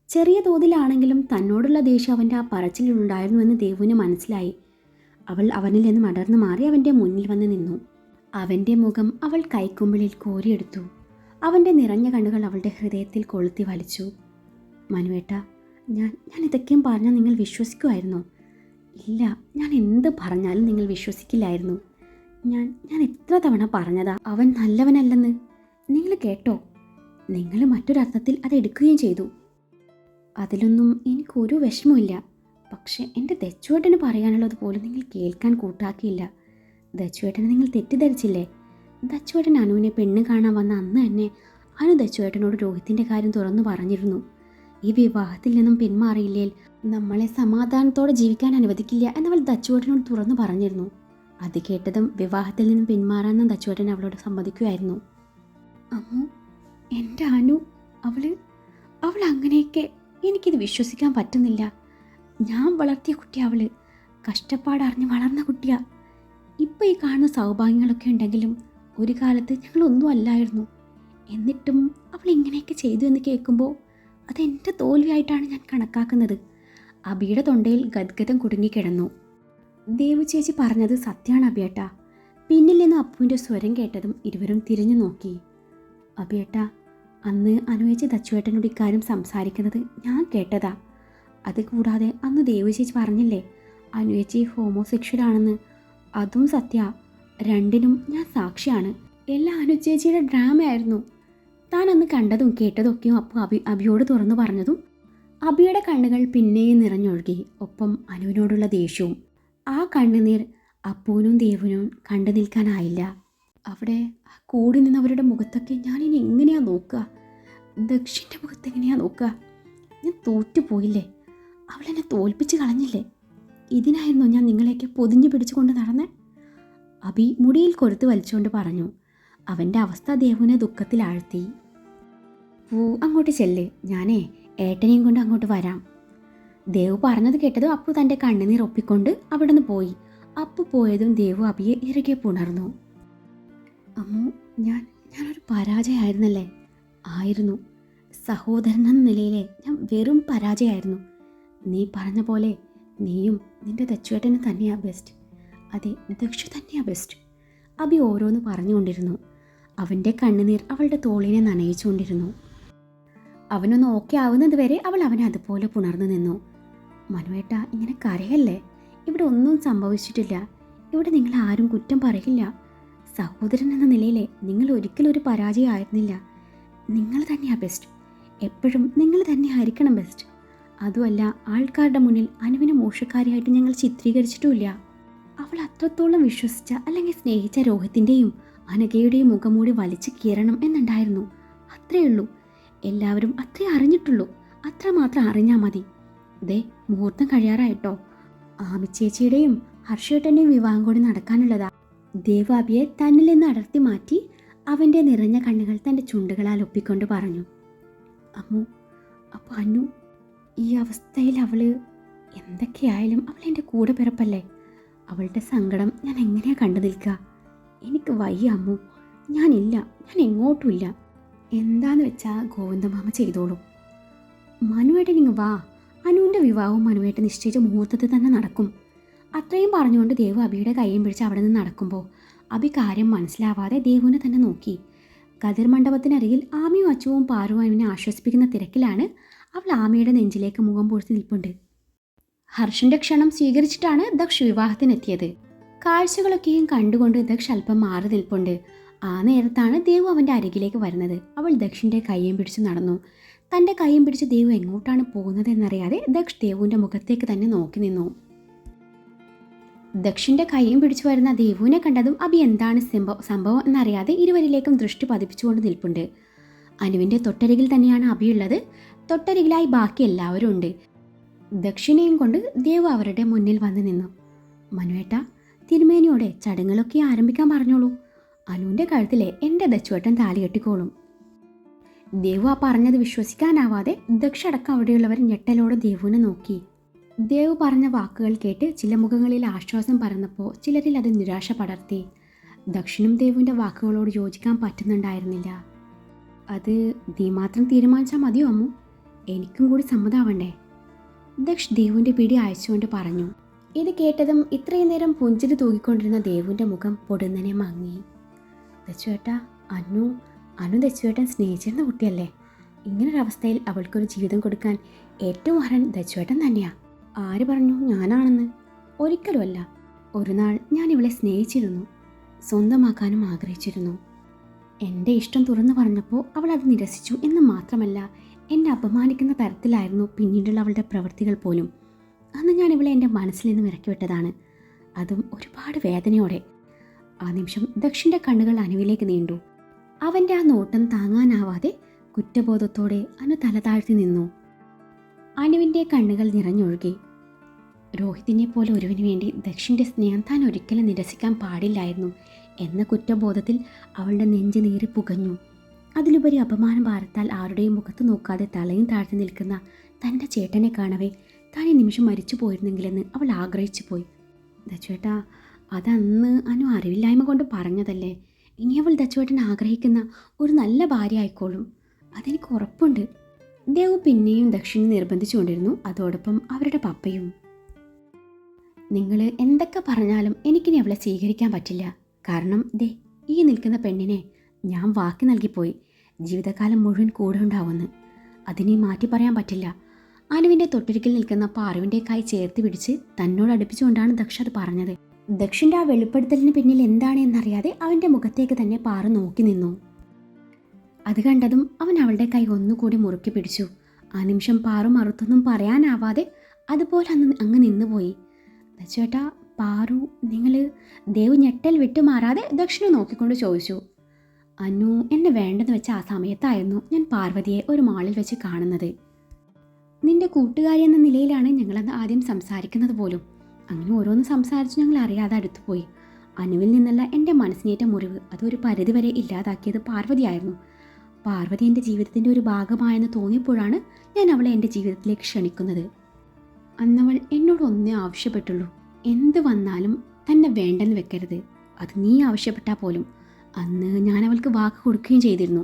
ചെറിയ തോതിലാണെങ്കിലും തന്നോടുള്ള ദേഷ്യം അവൻ്റെ ആ പറച്ചിലുണ്ടായിരുന്നുവെന്ന് ദേവുവിന് മനസ്സിലായി. അവൾ അവനിൽ നിന്ന് മടർന്നു മാറി അവൻ്റെ മുന്നിൽ വന്ന് നിന്നു. അവൻ്റെ മുഖം അവൾ കൈക്കുമ്പിളിൽ കോരിയെടുത്തു. അവൻ്റെ നിറഞ്ഞ കണ്ണുകൾ അവളുടെ ഹൃദയത്തിൽ കൊളുത്തി വലിച്ചു. മനുവേട്ട, ഞാൻ ഇതൊക്കെയും പറഞ്ഞാൽ നിങ്ങൾ വിശ്വസിക്കുമായിരുന്നോ? ഇല്ല, ഞാൻ എന്ത് പറഞ്ഞാലും നിങ്ങൾ വിശ്വസിക്കില്ലായിരുന്നു. ഞാൻ എത്ര തവണ പറഞ്ഞതാ അവൻ നല്ലവനല്ലെന്ന്. നിങ്ങൾ കേട്ടോ? നിങ്ങൾ മറ്റൊരർത്ഥത്തിൽ അതെടുക്കുകയും ചെയ്തു. അതിലൊന്നും എനിക്കൊരു വിഷമമില്ല. പക്ഷെ എൻ്റെ ദച്ചുവേട്ടന് പറയാനുള്ളത് പോലും നിങ്ങൾ കേൾക്കാൻ കൂട്ടാക്കിയില്ല. ദച്ചുവേട്ടനെ നിങ്ങൾ തെറ്റിദ്ധരിച്ചില്ലേ? ദച്ചുവേട്ടൻ അനുവിനെ പെണ്ണ് കാണാൻ വന്ന അന്ന് തന്നെ അനു ദച്ചുവേട്ടനോട് രോഹിത്തിൻ്റെ കാര്യം തുറന്നു പറഞ്ഞിരുന്നു. ഈ വിവാഹത്തിൽ നിന്നും പിന്മാറിയില്ലേൽ നമ്മളെ സമാധാനത്തോടെ ജീവിക്കാൻ അനുവദിക്കില്ല എന്നവൾ ദച്ചുവേട്ടനോട് തുറന്നു പറഞ്ഞിരുന്നു. അത് കേട്ടതും വിവാഹത്തിൽ നിന്നും പിന്മാറാൻ ദച്ചുവേട്ടൻ അവളോട് സമ്മതിക്കുമായിരുന്നു. അമ്മു, എൻ്റെ അനു, അവൾ അങ്ങനെയൊക്കെ, എനിക്കിത് വിശ്വസിക്കാൻ പറ്റുന്നില്ല. ഞാൻ വളർത്തിയ കുട്ടിയാ അവൾ. കഷ്ടപ്പാടറിഞ്ഞ് വളർന്ന കുട്ടിയാ. ഇപ്പോൾ ഈ കാണുന്ന സൗഭാഗ്യങ്ങളൊക്കെ ഉണ്ടെങ്കിലും ഒരു കാലത്ത് ഞങ്ങളൊന്നും അല്ലായിരുന്നു. എന്നിട്ടും അവൾ ഇങ്ങനെയൊക്കെ ചെയ്തു എന്ന് കേൾക്കുമ്പോൾ അതെൻ്റെ തോൽവിയായിട്ടാണ് ഞാൻ കണക്കാക്കുന്നത്. അബിയുടെ തൊണ്ടയിൽ ഗദ്ഗതം കുടുങ്ങിക്കിടന്നു. ദേവു ചേച്ചി പറഞ്ഞത് സത്യമാണ് അബിയേട്ടാ. പിന്നിൽ നിന്ന് അപ്പുവിൻ്റെ സ്വരം കേട്ടതും ഇരുവരും തിരിഞ്ഞു നോക്കി. അബിയേട്ടാ, അന്ന് അനുവേച്ചി ദച്ചുവേട്ടനോട് ഇക്കാര്യം സംസാരിക്കുന്നത് ഞാൻ കേട്ടതാ. അതുകൂടാതെ അന്ന് ദേവു ചേച്ചി പറഞ്ഞില്ലേ അനുവേച്ചി ഹോമോസെക്ഷൽ ആണെന്ന്, അതും സത്യ. രണ്ടിനും ഞാൻ സാക്ഷിയാണ്. എല്ലാം അനുചേച്ചിയുടെ ഡ്രാമയായിരുന്നു. താൻ അന്ന് കണ്ടതും കേട്ടതൊക്കെയും അപ്പു അബിയോട് തുറന്നു പറഞ്ഞതും. അബിയുടെ കണ്ണുകൾ പിന്നെയും നിറഞ്ഞൊഴുകി, ഒപ്പം അനുവിനോടുള്ള ദേഷ്യവും. ആ കണ്ണുനീർ അപ്പുവിനും ദേവുനും കണ്ടു നിൽക്കാനായില്ല. അവിടെ കൂടി നിന്നവരുടെ മുഖത്തൊക്കെ ഞാനിനി എങ്ങനെയാ നോക്കുക? ദക്ഷിൻ്റെ മുഖത്ത് എങ്ങനെയാ നോക്കുക? ഞാൻ തോറ്റുപോയില്ലേ? അവളെന്നെ തോൽപ്പിച്ച് കളഞ്ഞില്ലേ? ഇതിനായിരുന്നു ഞാൻ നിങ്ങളെയൊക്കെ പൊതിഞ്ഞു പിടിച്ചുകൊണ്ട് നടന്നേ? അബി മുടിയിൽ കൊരുത്ത് വലിച്ചുകൊണ്ട് പറഞ്ഞു. അവൻ്റെ അവസ്ഥ ദേവുവിനെ ദുഃഖത്തിലാഴ്ത്തി. അങ്ങോട്ട് ചെല്ല്, ഞാനേ ഏട്ടനെയും കൊണ്ട് അങ്ങോട്ട് വരാം. ദേവു പറഞ്ഞത് കേട്ടതും അപ്പു തൻ്റെ കണ്ണുനീർ ഒപ്പിക്കൊണ്ട് അവിടെ നിന്ന് പോയി. അപ്പു പോയതും ദേവു അബിയെ ഇറുകെ പുണർന്നു. അമ്മു, ഞാനൊരു പരാജയമായിരുന്നല്ലേ? ആയിരുന്നു. സഹോദരൻ എന്ന നിലയിലെ ഞാൻ വെറും പരാജയമായിരുന്നു. നീ പറഞ്ഞ പോലെ നീയും നിന്റെ ദച്ചുവേട്ടന് തന്നെയാ ബെസ്റ്റ്. അതെ, ദക്ഷ തന്നെയാ ബെസ്റ്റ്. അബി ഓരോന്ന് പറഞ്ഞുകൊണ്ടിരുന്നു. അവൻ്റെ കണ്ണുനീർ അവളുടെ തോളിനെ നനയിച്ചുകൊണ്ടിരുന്നു. അവനൊന്ന് ഓക്കെ ആവുന്നത് വരെ അവൾ അവനെ അതുപോലെ പുണർന്നു നിന്നു. മനുവേട്ട, ഇങ്ങനെ കരയല്ലേ? ഇവിടെ ഒന്നും സംഭവിച്ചിട്ടില്ല. ഇവിടെ നിങ്ങൾ ആരും കുറ്റം പറയില്ല. സഹോദരൻ എന്ന നിലയിലെ നിങ്ങൾ ഒരിക്കലും ഒരു പരാജയമായിരുന്നില്ല. നിങ്ങൾ തന്നെയാ ബെസ്റ്റ്. എപ്പോഴും നിങ്ങൾ തന്നെ ആയിരിക്കണം ബെസ്റ്റ്. അതുമല്ല, ആൾക്കാരുടെ മുന്നിൽ അനുവിനെ മോശക്കാരിയായിട്ട് ഞങ്ങൾ ചിത്രീകരിച്ചിട്ടുമില്ല. അവൾ അത്രത്തോളം വിശ്വസിച്ച അല്ലെങ്കിൽ സ്നേഹിച്ച രോഹിത്തിൻ്റെയും അനഘയുടെയും മുഖംമൂടി വലിച്ചു കീറണം എന്നുണ്ടായിരുന്നു. അത്രയേ ഉള്ളൂ. എല്ലാവരും അത്രേ അറിഞ്ഞിട്ടുള്ളൂ. അത്രമാത്രം അറിഞ്ഞാൽ മതി. ദേ, മുഹൂർത്തം കഴിയാറായിട്ടോ. ആമിച്ചേച്ചിയുടെയും ഹർഷേട്ടൻ്റെയും വിവാഹം കൂടി നടക്കാനുള്ളതാ. ദേവാബിയെ തന്നിൽ നിന്ന് അടർത്തി മാറ്റി അവൻ്റെ നിറഞ്ഞ കണ്ണുകൾ തൻ്റെ ചുണ്ടുകളാൽ ഒപ്പിക്കൊണ്ട് പറഞ്ഞു. അമ്മു, അപ്പോൾ അന്നു ഈ അവസ്ഥയിൽ അവള് എന്തൊക്കെയായാലും അവൾ എൻ്റെ കൂടെ പിറപ്പല്ലേ? അവളുടെ സങ്കടം ഞാൻ എങ്ങനെയാ കണ്ടു നിൽക്കുക? എനിക്ക് വയ്യ അമ്മു. ഞാൻ എങ്ങോട്ടുമില്ല. എന്താന്ന് വെച്ചാൽ ഗോവിന്ദമാമ ചെയ്തോളൂ. മനുവേട്ടൻ ഇങ്ങ് വാ. അനുവിൻ്റെ വിവാഹവും മനുവേട്ടൻ നിശ്ചയിച്ച മുഹൂർത്തത്തിൽ തന്നെ നടക്കും. അത്രയും പറഞ്ഞുകൊണ്ട് ദേവു അബിയുടെ കൈയും പിടിച്ച് അവിടെ നിന്ന് നടക്കുമ്പോൾ അബി കാര്യം മനസ്സിലാവാതെ ദേവുവിനെ തന്നെ നോക്കി. കതിർ മണ്ഡപത്തിനരികിൽ ആമിയും അച്ചുവും പാറുവും അവനെ ആശ്വസിപ്പിക്കുന്ന തിരക്കിലാണ്. അവൾ ആമയുടെ നെഞ്ചിലേക്ക് മുഖം പൊഴുത്തി നിൽപ്പുണ്ട്. ഹർഷന്റെ ക്ഷണം സ്വീകരിച്ചിട്ടാണ് ദക്ഷ് വിവാഹത്തിനെത്തിയത്. കാഴ്ചകളൊക്കെയും കണ്ടുകൊണ്ട് ദക്ഷ് അല്പം മാറി നിൽപ്പുണ്ട്. ആ നേരത്താണ് ദേവു അവൻ്റെ അരികിലേക്ക് വരുന്നത്. അവൾ ദക്ഷിൻ്റെ കൈയും പിടിച്ച് നടന്നു. തൻ്റെ കൈയും പിടിച്ച് ദേവു എങ്ങോട്ടാണ് പോകുന്നത് എന്നറിയാതെ ദക്ഷ് ദേവുവിൻ്റെ മുഖത്തേക്ക് തന്നെ നോക്കി നിന്നു. ദക്ഷിൻ്റെ കൈയും പിടിച്ചു വരുന്ന ദേവുവിനെ കണ്ടതും അബി എന്താണ് സംഭവം എന്നറിയാതെ ഇരുവരിലേക്കും ദൃഷ്ടി പതിപ്പിച്ചുകൊണ്ട് നിൽപ്പുണ്ട്. അനുവിൻ്റെ തൊട്ടരികിൽ തന്നെയാണ് അബിയുള്ളത്. തൊട്ടരികിലായി ബാക്കി എല്ലാവരും ഉണ്ട്. ദക്ഷിണയും കൊണ്ട് ദേവു അവരുടെ മുന്നിൽ വന്ന് നിന്നു. മനുവേട്ട, തിരുമേനിയോടെ ചടങ്ങുകളൊക്കെ ആരംഭിക്കാൻ പറഞ്ഞോളൂ. അനുവിൻ്റെ കഴുത്തിലെ എൻ്റെ ദച്ചുവേട്ടൻ താലി കെട്ടിക്കോളും. ദേവു ആ പറഞ്ഞത് വിശ്വസിക്കാനാവാതെ ദക്ഷ അടക്കം അവിടെയുള്ളവർ ഞെട്ടലോടെ ദേവുവിനെ നോക്കി. ദേവു പറഞ്ഞ വാക്കുകൾ കേട്ട് ചില മുഖങ്ങളിൽ ആശ്വാസം പരന്നപ്പോൾ ചിലരിൽ അത് നിരാശ പടർത്തി. ദക്ഷിണും ദേവുവിൻ്റെ വാക്കുകളോട് യോജിക്കാൻ പറ്റുന്നുണ്ടായിരുന്നില്ല. അത് നീ മാത്രം തീരുമാനിച്ചാൽ മതിയോ അമ്മു? എനിക്കും കൂടി സമ്മതമാവണ്ടേ? ദക്ഷ് ദേവുവിൻ്റെ പിടി അയച്ചുകൊണ്ട് പറഞ്ഞു. ഇത് കേട്ടതും ഇത്രയും നേരം പുഞ്ചിരി തൂക്കിക്കൊണ്ടിരുന്ന ദേവുവിൻ്റെ മുഖം പൊടുന്നനെ മങ്ങി. ദച്ചുവേട്ടാ, അനു ദച്ചുവേട്ടൻ സ്നേഹിച്ചിരുന്ന കുട്ടിയല്ലേ? ഇങ്ങനൊരവസ്ഥയിൽ അവൾക്കൊരു ജീവിതം കൊടുക്കാൻ ഏറ്റവും അർഹൻ ദച്ചുവേട്ടൻ തന്നെയാ. ആര് പറഞ്ഞു ഞാനാണെന്ന്? ഒരിക്കലുമല്ല. ഒരു നാൾ ഞാൻ ഇവളെ സ്നേഹിച്ചിരുന്നു, സ്വന്തമാക്കാനും ആഗ്രഹിച്ചിരുന്നു. എൻ്റെ ഇഷ്ടം തുറന്നു പറഞ്ഞപ്പോൾ അവൾ അത് നിരസിച്ചു എന്ന് മാത്രമല്ല, എന്നെ അപമാനിക്കുന്ന തരത്തിലായിരുന്നു പിന്നീടുള്ള അവളുടെ പ്രവൃത്തികൾ പോലും. അന്ന് ഞാൻ ഇവളെ എൻ്റെ മനസ്സിൽ നിന്നും ഇറക്കി വിട്ടതാണ്, അതും ഒരുപാട് വേദനയോടെ. ആ നിമിഷം ദക്ഷിൻ്റെ കണ്ണുകൾ അനുവിലേക്ക് നീണ്ടു. അവൻ്റെ ആ നോട്ടം താങ്ങാനാവാതെ കുറ്റബോധത്തോടെ അനു തല താഴ്ത്തി നിന്നു. അനുവിൻ്റെ കണ്ണുകൾ നിറഞ്ഞൊഴുകി. രോഹിതിനെ പോലെ ഒരുവിന് വേണ്ടി ദക്ഷിൻ്റെ സ്നേഹം താൻ ഒരിക്കലും നിരസിക്കാൻ പാടില്ലായിരുന്നു എന്ന കുറ്റബോധത്തിൽ അവളുടെ നെഞ്ച് നീറി പുകഞ്ഞു. അതിലുപരി അപമാനം ഭാരത്താൽ ആരുടെയും മുഖത്ത് നോക്കാതെ തലയും താഴ്ത്തി നിൽക്കുന്ന തൻ്റെ ചേട്ടനെ കാണവേ താൻ ഈ നിമിഷം മരിച്ചു പോയിരുന്നെങ്കിലെന്ന് അവൾ ആഗ്രഹിച്ചു പോയി. ദച്ചുവേട്ടാ, അതന്ന് അനു അറിവില്ലായ്മ കൊണ്ട് പറഞ്ഞതല്ലേ. ഇനി അവൾ ദച്ചുവേട്ടൻ ആഗ്രഹിക്കുന്ന ഒരു നല്ല ഭാര്യ ആയിക്കോളും, അതെനിക്ക് ഉറപ്പുണ്ട്. ദേവു പിന്നെയും ദക്ഷിണ നിർബന്ധിച്ചുകൊണ്ടിരുന്നു. അതോടൊപ്പം അവരുടെ പപ്പയും. നിങ്ങൾ എന്തൊക്കെ പറഞ്ഞാലും എനിക്കിനി അവളെ സ്വീകരിക്കാൻ പറ്റില്ല. കാരണം ഈ നിൽക്കുന്ന പെണ്ണിനെ ഞാൻ വാക്ക് നൽകിപ്പോയി, ജീവിതകാലം മുഴുവൻ കൂടെ ഉണ്ടാവുമെന്ന്. അതിനെ മാറ്റി പറയാൻ പറ്റില്ല. അനുവിൻ്റെ തൊട്ടിരിക്കൽ നിൽക്കുന്ന പാറുവിൻ്റെ കൈ ചേർത്ത് പിടിച്ച് തന്നോട് അടുപ്പിച്ചുകൊണ്ടാണ് ദക്ഷ അത് പറഞ്ഞത്. ദക്ഷിൻ്റെ ആ വെളിപ്പെടുത്തലിന് പിന്നിൽ എന്താണ് എന്നറിയാതെ അവൻ്റെ മുഖത്തേക്ക് തന്നെ പാറു നോക്കി നിന്നു. അത് കണ്ടതും അവൻ അവളുടെ കൈ ഒന്നുകൂടി മുറുക്കി പിടിച്ചു. ആ നിമിഷം പാറു മറുത്തൊന്നും പറയാനാവാതെ അതുപോലെ അങ്ങ് നിന്നുപോയി. ദച്ചുവേട്ടാ, പാറു, നിങ്ങൾ? ദേവ് ഞെട്ടൽ വിട്ടുമാറാതെ ദക്ഷിണ നോക്കിക്കൊണ്ട് ചോദിച്ചു. അനു, എന്നെ വേണ്ടെന്ന് വെച്ച ആ സമയത്തായിരുന്നു ഞാൻ പാർവതിയെ ഒരു മാളിൽ വെച്ച് കാണുന്നത്. നിന്റെ കൂട്ടുകാരി എന്ന നിലയിലാണ് ഞങ്ങളന്ന് ആദ്യം സംസാരിക്കുന്നത് പോലും. അങ്ങനെ ഓരോന്ന് സംസാരിച്ച് ഞങ്ങൾ അറിയാതെ അടുത്തുപോയി. അനുവിൽ നിന്നല്ല എൻ്റെ മനസ്സിനേറ്റ മുറിവ് അതൊരു പരിധിവരെ ഇല്ലാതാക്കിയത് പാർവതിയായിരുന്നു. പാർവതി എൻ്റെ ജീവിതത്തിൻ്റെ ഒരു ഭാഗമായെന്ന് തോന്നിയപ്പോഴാണ് ഞാൻ അവളെ എൻ്റെ ജീവിതത്തിലേക്ക് ക്ഷണിക്കുന്നത്. അന്നവൾ എന്നോട് ഒന്നേ ആവശ്യപ്പെട്ടുള്ളൂ, എന്ത് വന്നാലും തന്നെ വേണ്ടെന്ന് വെക്കരുത്, അത് നീ ആവശ്യപ്പെട്ടാൽ പോലും. അന്ന് ഞാൻ അവൾക്ക് വാക്ക് കൊടുക്കുകയും ചെയ്തിരുന്നു.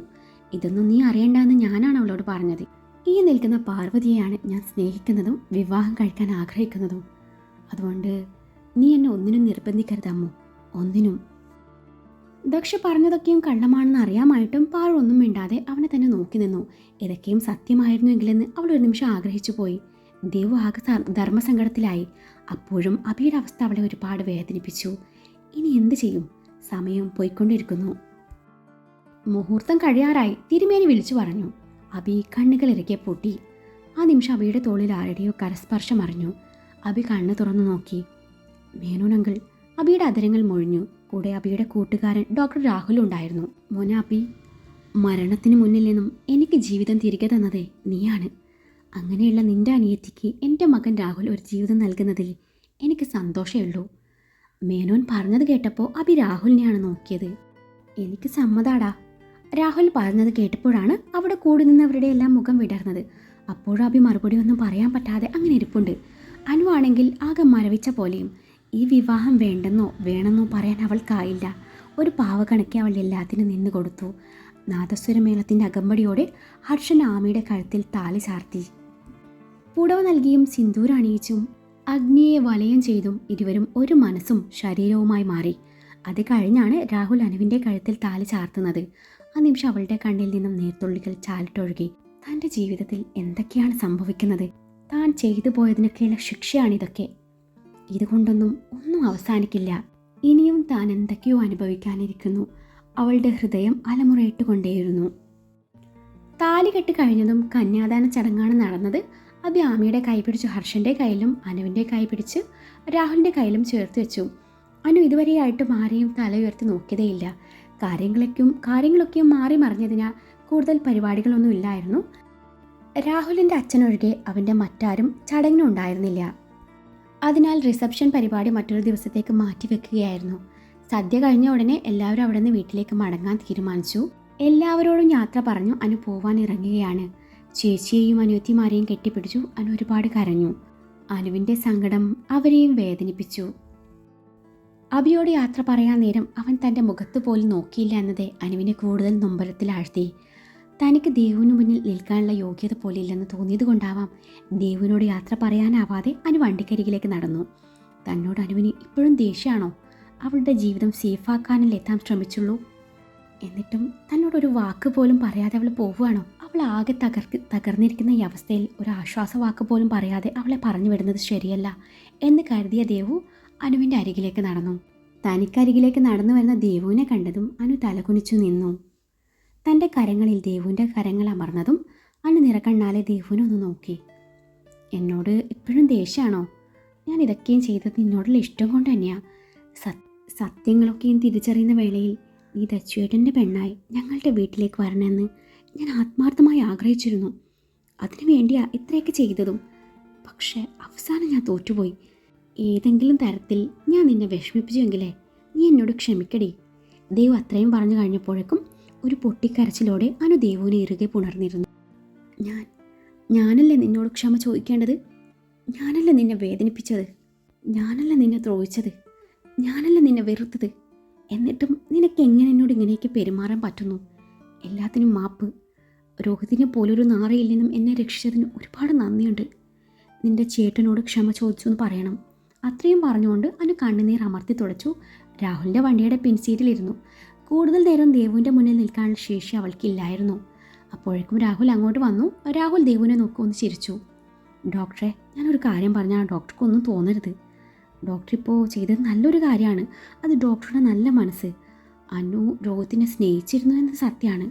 ഇതൊന്നും നീ അറിയണ്ടെന്ന് ഞാനാണ് അവളോട് പറഞ്ഞത്. ഈ നിൽക്കുന്ന പാർവതിയെയാണ് ഞാൻ സ്നേഹിക്കുന്നതും വിവാഹം കഴിക്കാൻ ആഗ്രഹിക്കുന്നതും. അതുകൊണ്ട് നീ എന്നെ ഒന്നിനും നിർബന്ധിക്കരുത് അമ്മു, ഒന്നിനും. ദക്ഷ പറഞ്ഞതൊക്കെയും കള്ളമാണെന്ന് അറിയാമായിട്ടും പാറു ഒന്നും മിണ്ടാതെ അവനെ തന്നെ നോക്കി നിന്നു. ഇതൊക്കെയും സത്യമായിരുന്നുവെങ്കിലെന്ന് അവൾ ഒരു നിമിഷം ആഗ്രഹിച്ചു പോയി. ദേവു ആകെ ധർമ്മസങ്കടത്തിലായി. അപ്പോഴും അബിയുടെ അവസ്ഥ അവളെ ഒരുപാട് വേദനിപ്പിച്ചു. ഇനി എന്ത് ചെയ്യും? സമയം പോയിക്കൊണ്ടിരിക്കുന്നു. മുഹൂർത്തം കഴിയാറായി. തിരുമേനി വിളിച്ചു പറഞ്ഞു. അബി കണ്ണുകൾ ഇറക്കിയ പൊട്ടി. ആ നിമിഷം അബിയുടെ തോളിൽ ആരുടെയോ കരസ്പർശം അറിഞ്ഞു. അബി കണ്ണ് തുറന്നു നോക്കി. മേനോൻ അങ്കിൾ. അബിയുടെ അധരങ്ങൾ മൊഴിഞ്ഞു. കൂടെ അബിയുടെ കൂട്ടുകാരൻ ഡോക്ടർ രാഹുൽ ഉണ്ടായിരുന്നു. മോനെ അബി, മരണത്തിന് മുന്നിൽ നിന്നും എനിക്ക് ജീവിതം തിരികെ തന്നത് നീയാണ്. അങ്ങനെയുള്ള നിന്റെ അനിയത്തിക്ക് എൻ്റെ മകൻ രാഹുൽ ഒരു ജീവിതം നൽകുന്നതിൽ എനിക്ക് സന്തോഷമേ ഉള്ളൂ. മേനോൻ പറഞ്ഞത് കേട്ടപ്പോൾ അബി രാഹുലിനെയാണ് നോക്കിയത്. എനിക്ക് സമ്മതാടാ. രാഹുൽ പറഞ്ഞത് കേട്ടപ്പോഴാണ് അവിടെ കൂടി നിന്നവരുടെ എല്ലാം മുഖം വിടർന്നത്. അപ്പോഴും അബി മറുപടി ഒന്നും പറയാൻ പറ്റാതെ അങ്ങനെ ഇരിപ്പുണ്ട്. അനു ആണെങ്കിൽ ആകെ മരവിച്ച പോലെയും. ഈ വിവാഹം വേണ്ടെന്നോ വേണമെന്നോ പറയാൻ അവൾക്കായില്ല. ഒരു പാവകണക്കെ അവൾ എല്ലാത്തിനും നിന്നു കൊടുത്തു. നാദസ്വരമേളത്തിൻ്റെ അകമ്പടിയോടെ ഹർഷൻ ആമിയുടെ കഴുത്തിൽ താലി ചാർത്തി. പുടവ നൽകിയും സിന്ദൂർ അണിയിച്ചും അഗ്നിയെ വലയം ചെയ്തും ഇരുവരും ഒരു മനസ്സും ശരീരവുമായി മാറി. അത് കഴിഞ്ഞാണ് രാഹുൽ അനുവിൻ്റെ കഴുത്തിൽ താലി ചാർത്തുന്നത്. ആ നിമിഷം അവളുടെ കണ്ണിൽ നിന്നും നീർത്തുള്ളികൾ ചാലിട്ടൊഴുകി. തൻ്റെ ജീവിതത്തിൽ എന്തൊക്കെയാണ് സംഭവിക്കുന്നത്? താൻ ചെയ്തു പോയതിനൊക്കെയുള്ള ശിക്ഷയാണിതൊക്കെ. ഇതുകൊണ്ടൊന്നും ഒന്നും അവസാനിക്കില്ല. ഇനിയും താൻ എന്തൊക്കെയോ അനുഭവിക്കാനിരിക്കുന്നു. അവളുടെ ഹൃദയം അലമുറയിട്ടുകൊണ്ടേയിരുന്നു. താലി കെട്ട് കഴിഞ്ഞതും കന്യാദാന ചടങ്ങാണ് നടന്നത്. അബി ആമിയുടെ കൈ പിടിച്ച് ഹർഷൻ്റെ കയ്യിലും അനുവിൻ്റെ കൈ പിടിച്ച് രാഹുലിൻ്റെ കയ്യിലും ചേർത്ത് വെച്ചു. അനു ഇതുവരെയായിട്ടും ആരെയും തല ഉയർത്തി നോക്കിയതേയില്ല. കാര്യങ്ങളൊക്കെയും മാറി മറിഞ്ഞതിനാൽ കൂടുതൽ പരിപാടികളൊന്നും ഇല്ലായിരുന്നു. രാഹുലിൻ്റെ അച്ഛനൊഴികെ അവൻ്റെ മറ്റാരും ചടങ്ങിനുണ്ടായിരുന്നില്ല. അതിനാൽ റിസപ്ഷൻ പരിപാടി മറ്റൊരു ദിവസത്തേക്ക് മാറ്റിവെക്കുകയായിരുന്നു. സദ്യ കഴിഞ്ഞ ഉടനെ എല്ലാവരും അവിടെ നിന്ന് വീട്ടിലേക്ക് മടങ്ങാൻ തീരുമാനിച്ചു. എല്ലാവരോടും യാത്ര പറഞ്ഞു അനു പോവാൻ ഇറങ്ങുകയാണ്. ചേച്ചിയെയും അനിയത്തിമാരെയും കെട്ടിപ്പിടിച്ചു അനു ഒരുപാട് കരഞ്ഞു. അനുവിൻ്റെ സങ്കടം അവരെയും വേദനിപ്പിച്ചു. അബിയോട് യാത്ര പറയാൻ നേരം അവൻ തൻ്റെ മുഖത്ത് പോലും നോക്കിയില്ല എന്നതേ അനുവിനെ കൂടുതൽ നൊമ്പരത്തിലാഴ്ത്തി. തനിക്ക് ദേവുവിന് മുന്നിൽ നിൽക്കാനുള്ള യോഗ്യത പോലെ ഇല്ലെന്ന് തോന്നിയത് കൊണ്ടാവാം ദേവുവിനോട് യാത്ര പറയാനാവാതെ അനു വണ്ടിക്കരികിലേക്ക് നടന്നു. തന്നോട് അനുവിന് ഇപ്പോഴും ദേഷ്യമാണോ? അവളുടെ ജീവിതം സേഫാക്കാനല്ലേ താൻ ശ്രമിച്ചുള്ളൂ? എന്നിട്ടും തന്നോടൊരു വാക്ക് പോലും പറയാതെ അവൾ പോവുകയാണോ? അവൾ ആകെ തകർന്നിരിക്കുന്ന ഈ അവസ്ഥയിൽ ഒരു ആശ്വാസവാക്ക് പോലും പറയാതെ അവളെ പറഞ്ഞു വിടുന്നത് ശരിയല്ല എന്ന് കരുതിയ ദേവു അനുവിൻ്റെ അരികിലേക്ക് നടന്നു. തനിക്കരികിലേക്ക് നടന്നു വരുന്ന ദേവുവിനെ കണ്ടതും അനു തലകുനിച്ചു നിന്നു. തൻ്റെ കരങ്ങളിൽ ദേവുവിൻ്റെ കരങ്ങൾ അമർന്നതും അനു നിറകണ്ണാലെ ദേവുവിനെ ഒന്ന് നോക്കി. എന്നോട് ഇപ്പോഴും ദേഷ്യമാണോ? ഞാൻ ഇതൊക്കെയും ചെയ്തത് നിന്നോടുള്ള ഇഷ്ടം കൊണ്ട് തന്നെയാണ്. സത്യങ്ങളൊക്കെയും തിരിച്ചറിയുന്ന വേളയിൽ നീ ദച്ചുവേട്ടൻ്റെ പെണ്ണായി ഞങ്ങളുടെ വീട്ടിലേക്ക് വരണമെന്ന് ഞാൻ ആത്മാർത്ഥമായി ആഗ്രഹിച്ചിരുന്നു. അതിനു വേണ്ടിയാ ഇത്രയൊക്കെ ചെയ്തതും. പക്ഷേ അവസാനം ഞാൻ തോറ്റുപോയി. ഏതെങ്കിലും തരത്തിൽ ഞാൻ നിന്നെ വിഷമിപ്പിച്ചുവെങ്കിലേ നീ എന്നോട് ക്ഷമിക്കടി. ദേവ് അത്രയും പറഞ്ഞു കഴിഞ്ഞപ്പോഴേക്കും ഒരു പൊട്ടിക്കരച്ചിലോടെ അനു ദേവുവിനെ ഇറുകെ പുണർന്നിരുന്നു. ഞാനല്ലേ നിന്നോട് ക്ഷമ ചോദിക്കേണ്ടത്? ഞാനല്ലേ നിന്നെ വേദനിപ്പിച്ചത്? ഞാനല്ലേ നിന്നെ ദ്രോഹിച്ചത്? ഞാനല്ലേ നിന്നെ വെറുത്തത്? എന്നിട്ടും നിനക്ക് എങ്ങനെ എന്നോട് ഇങ്ങനെയൊക്കെ പെരുമാറാൻ പറ്റുന്നു? എല്ലാത്തിനും മാപ്പ്. രോഹിതിനെ പോലൊരു നാറയിൽ നിന്നും എന്നെ രക്ഷിച്ചതിന് ഒരുപാട് നന്ദിയുണ്ട്. നിന്റെ ചേട്ടനോട് ക്ഷമ ചോദിച്ചു എന്ന് പറയണം. അത്രയും പറഞ്ഞുകൊണ്ട് അനു കണ്ണുനീർ അമർത്തി തുടച്ചു. രാഹുലിൻ്റെ വണ്ടിയുടെ പിൻസീറ്റിലിരുന്നു. കൂടുതൽ നേരം ദേവുവിൻ്റെ മുന്നിൽ നിൽക്കാനുള്ള ശേഷി അവൾക്കില്ലായിരുന്നു. അപ്പോഴേക്കും രാഹുൽ അങ്ങോട്ട് വന്നു. രാഹുൽ ദേവുവിനെ നോക്കി ഒന്ന് ചിരിച്ചു. ഡോക്ടറെ, ഞാനൊരു കാര്യം പറഞ്ഞാൽ ഡോക്ടർക്കൊന്നും തോന്നരുത്. ഡോക്ടർ ഇപ്പോൾ ചെയ്തത് നല്ലൊരു കാര്യമാണ്. അത് ഡോക്ടറുടെ നല്ല മനസ്സ്. അനു രോഹിത്തിനെ സ്നേഹിച്ചിരുന്നു എന്നത് സത്യമാണ്.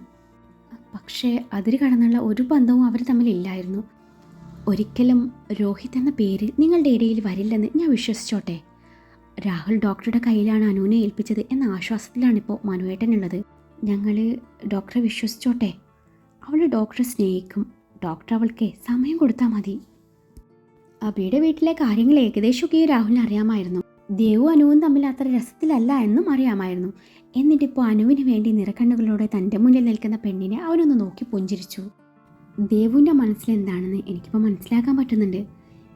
പക്ഷേ അതിര് കടന്നുള്ള ഒരു ബന്ധവും അവർ തമ്മിലില്ലായിരുന്നു. ഒരിക്കലും രോഹിത് എന്ന പേര് നിങ്ങളുടെ ഇടയിൽ വരില്ലെന്ന് ഞാൻ വിശ്വസിച്ചോട്ടെ. രാഹുൽ ഡോക്ടറുടെ കയ്യിലാണ് അനുവിനെ ഏൽപ്പിച്ചത് എന്ന ആശ്വാസത്തിലാണിപ്പോൾ മനുവേട്ടനുള്ളത്. ഞങ്ങൾ ഡോക്ടറെ വിശ്വസിച്ചോട്ടെ. അവൾ ഡോക്ടറെ സ്നേഹിക്കും. ഡോക്ടർ അവൾക്ക് സമയം കൊടുത്താൽ മതി. അബിയുടെ വീട്ടിലെ കാര്യങ്ങൾ ഏകദേശമൊക്കെ രാഹുലിന് അറിയാമായിരുന്നു. ദേവും അനുവും തമ്മിൽ അത്ര രസത്തിലല്ല എന്നും അറിയാമായിരുന്നു. എന്നിട്ടിപ്പോൾ അനുവിന് വേണ്ടി നിറക്കണ്ണുകളോടെ തൻ്റെ മുന്നിൽ നിൽക്കുന്ന പെണ്ണിനെ അവനൊന്ന് നോക്കി പുഞ്ചിരിച്ചു. ദേവുവിൻ്റെ മനസ്സിലെന്താണെന്ന് എനിക്കിപ്പോൾ മനസ്സിലാക്കാൻ പറ്റുന്നുണ്ട്.